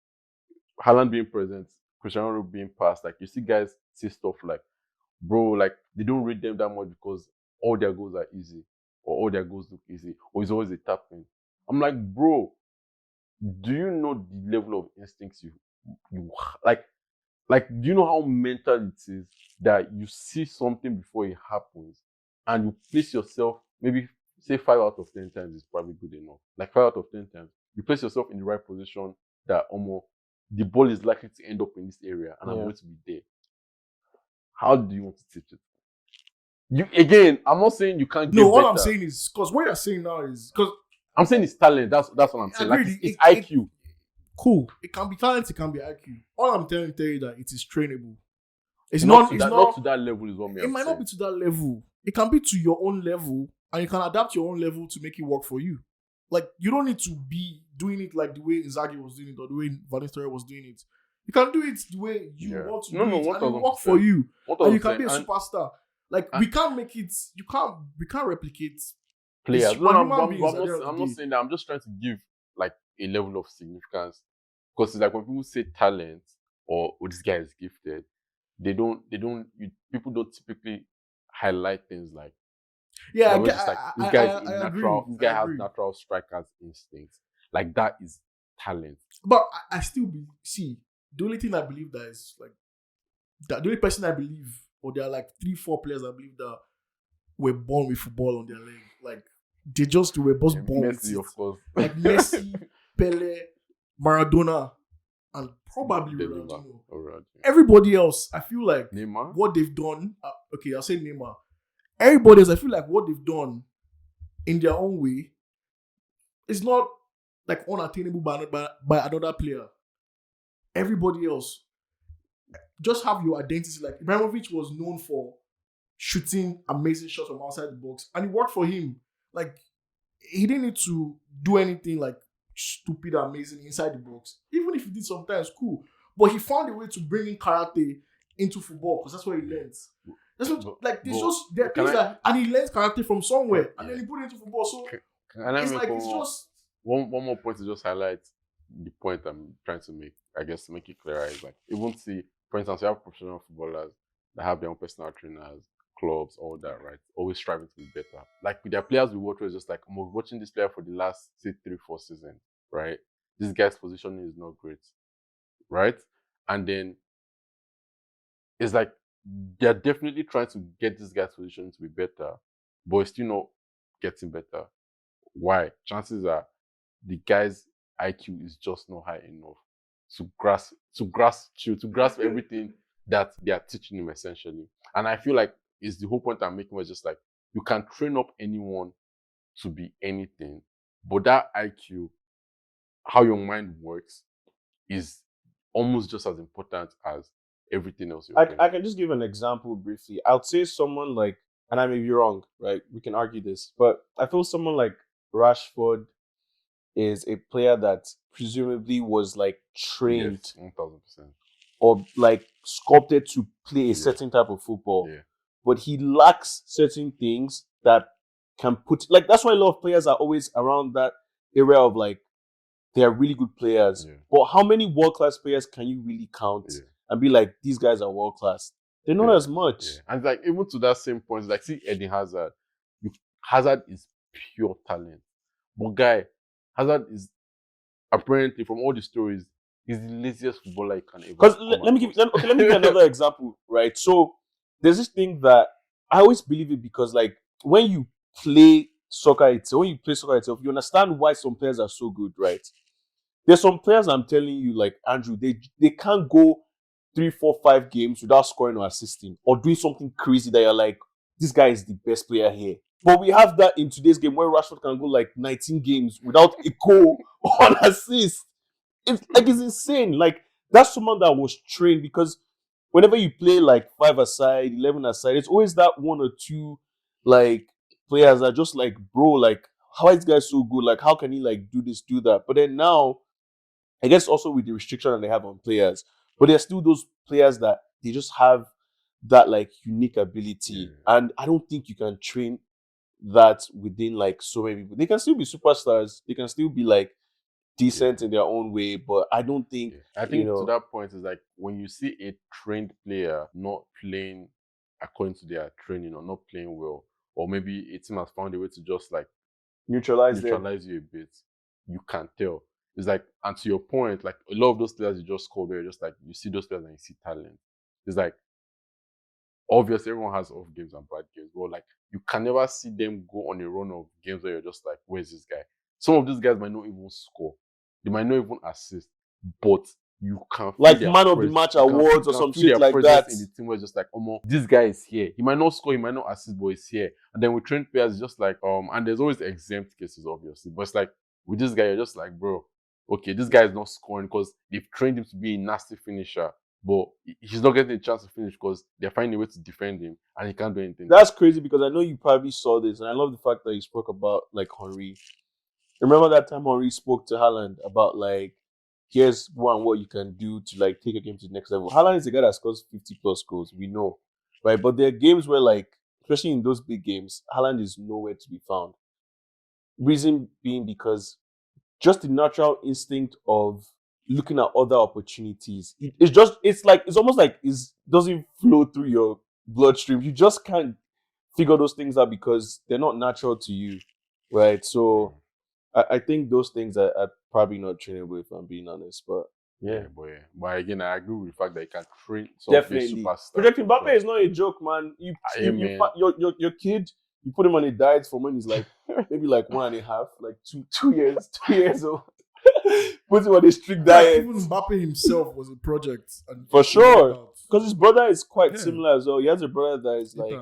Haaland being present, Cristiano being passed. Like, you see guys say stuff like, bro, like they don't rate them that much because all their goals are easy, or all their goals look easy, or it's always a tap in. I'm like, bro, do you know the level of instincts you like, do you know how mental it is that you see something before it happens and you place yourself, maybe say 5 out of 10 times is probably good enough. Like 5 out of 10 times, you place yourself in the right position that the ball is likely to end up in this area and I'm going to be there. How do you want to teach it? I'm not saying you can't get better. I'm saying is, because what you're saying now is, because I'm saying it's talent. That's what I'm saying. Like, it's IQ. Cool. It can be talent. It can be IQ. All I'm telling you that it is trainable. It's not to that level is what it might not be to that level. It can be to your own level, and you can adapt your own level to make it work for you. Like, you don't need to be doing it like the way Inzaghi was doing it or the way Van Nistelrooy was doing it. You can do it the way you want to do it, and it will work for you. And you can be a superstar. Like, we can't make it. We can't replicate players. I'm not saying that. I'm just trying to give like a level of significance, because it's like when people say talent or this guy is gifted, people don't typically highlight things like, this guy has natural striker's instincts. Like, that is talent. But I still see, the only thing I believe that is like that, the only person I believe, or there are like 3-4 players I believe that were born with football on their leg. Like, they were just born with it. Of course. Like Messi, Pele, Maradona, and probably Ronaldo. Everybody else, I feel like Neymar? What they've done. I'll say Neymar. Everybody else, I feel like what they've done in their own way is not like unattainable by another player. Everybody else just have your identity. Like, Ibrahimovic was known for shooting amazing shots from outside the box, and it worked for him. Like, he didn't need to do anything like stupid or amazing inside the box. Even if he did sometimes, cool. But he found a way to bring in karate into football, because that's what he learns. That's what, like, there are things and he learns karate from somewhere, and then he put it into football. So it's just one more point to just highlight the point I'm trying to make. I guess to make it clearer is like, even see, for instance, you have professional footballers that have their own personal trainers, clubs, all that, right? Always striving to be better. Like with their players we watch, it's just like, I'm watching this player for the last, say, 3-4 seasons, right? This guy's positioning is not great, right? And then it's like they're definitely trying to get this guy's position to be better, but it's still not getting better. Why? Chances are the guy's IQ is just not high enough to grasp everything that they are teaching him essentially. And I feel like it's the whole point I'm making was just like, you can train up anyone to be anything, but that IQ, how your mind works, is almost just as important as everything else you're doing. I can just give an example briefly. I'd say someone like, and I may be wrong, right? We can argue this, but I feel someone like Rashford is a player that presumably was like trained Yes, 1000%. or like sculpted to play a Yeah. certain type of football, Yeah. but he lacks certain things that can put, like, that's why a lot of players are always around that area of like, they are really good players. Yeah. But how many world-class players can you really count Yeah. and be like, these guys are world-class? They're not Yeah. as much. Yeah. And like, even to that same point, like, see Eden Hazard. Hazard is pure talent. But guy, Hazard is apparently, from all the stories, he's the laziest footballer you can ever. Because let me give you another example, right? So there's this thing that I always believe it, because like when you play soccer itself, you understand why some players are so good, right? There's some players, I'm telling you, like Andrew, they can't go 3, 4, 5 games without scoring or assisting or doing something crazy that you're like, this guy is the best player here. But we have that in today's game where Rashford can go like 19 games without a goal or an assist. It's like, it's insane. Like, that's someone that was trained, because whenever you play like 5 aside, 11 aside, it's always that 1 or 2 like players that are just like, bro, like, how is this guy so good? Like, how can he like do this, do that? But then now, I guess also with the restriction that they have on players, but there's still those players that they just have that like unique ability. Yeah. And I don't think you can train that within like so many people. They can still be superstars. They can still be like decent in their own way, but I don't think, I think to that point is like, when you see a trained player not playing according to their training or not playing well, or maybe a team has found a way to just like neutralize you a bit, you can tell. It's like, and to your point, like a lot of those players you just called, where just like you see those players and you see talent. It's like, obviously everyone has off games and bad games, but like you can never see them go on a run of games where you're just like, where's this guy? Some of these guys might not even score, they might not even assist, but you can feel like their man of the match awards or some shit like that in the team, where it's just like, this guy is here. He might not score, he might not assist, but he's here. And then with trained players, it's just like and there's always exempt cases, obviously, but it's like with this guy, you're just like, bro, okay, this guy is not scoring because they've trained him to be a nasty finisher, but he's not getting a chance to finish because they're finding a way to defend him and he can't do anything. That's crazy, because I know you probably saw this, and I love the fact that you spoke about like Henry. Remember that time Henry spoke to Haaland about like, here's what you can do to like take a game to the next level. Haaland is a guy that scores 50 plus goals, we know, right? But there are games where like, especially in those big games, Haaland is nowhere to be found. Reason being because just the natural instinct of looking at other opportunities. It's almost like it doesn't flow through your bloodstream. You just can't figure those things out because they're not natural to you, right? So I think those things are probably not trainable, if I'm being honest. But but again, I agree with the fact that you can train some definitely, superstar. Project Mbappe is not a joke, man. Your kid, you put him on a diet from when he's like maybe like 1.5, like two years old. Put him on a strict diet. Even Mbappe himself was a project, and for sure, because his brother is quite similar as well. He has a brother that is like,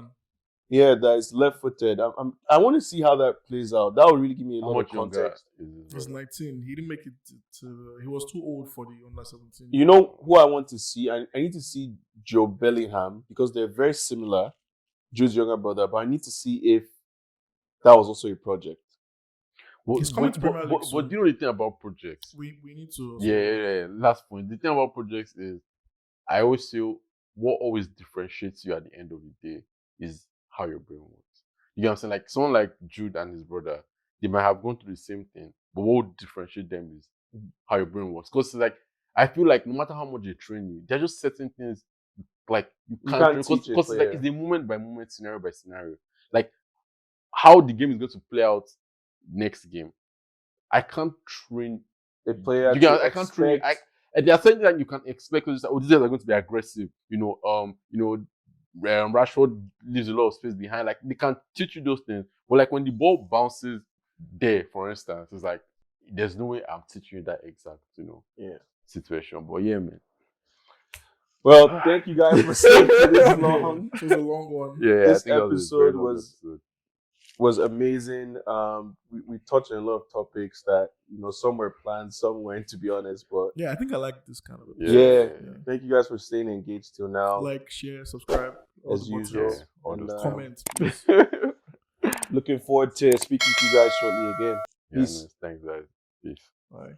that is left-footed. I want to see how that plays out. That would really give me a lot of context. He's 19. He didn't make it to. He was too old for the under 17. You know who I want to see? I need to see Joe Bellingham, because they're very similar. Joe's younger brother, but I need to see if that was also a project. He's coming to Premier League. But do you know the thing about projects? We need to. Yeah. Last point. The thing about projects is, I always feel what always differentiates you at the end of the day is how your brain works. You know what I'm saying? Like someone like Jude and his brother, they might have gone through the same thing, but what would differentiate them is how your brain works. Because like, I feel like no matter how much they train you, there are just certain things like you You can't can't teach it, because but like yeah. it's a moment by moment, scenario by scenario. Like how the game is going to play out next game. I can't train A player you can, to I can't train. expect. And there are things that you can expect. Because oh, these guys are going to be aggressive. Rashford leaves a lot of space behind. Like they can teach you those things. But like when the ball bounces there, for instance, it's like there's no way I'm teaching you that exact, situation. But yeah, man. Well, thank you guys for staying for this long. It was a long one. Yeah, This I think episode that was was a very long episode. was amazing. We touched on a lot of topics that some were planned, some weren't, to be honest. But Yeah, I think I like this kind of yeah, episode. thank you guys for staying engaged till now, Like, share, subscribe, all as the usual. buttons. all And those Comment, please. looking forward to speaking to you guys shortly again. Yeah, Peace. no, thanks, guys. Peace. Bye.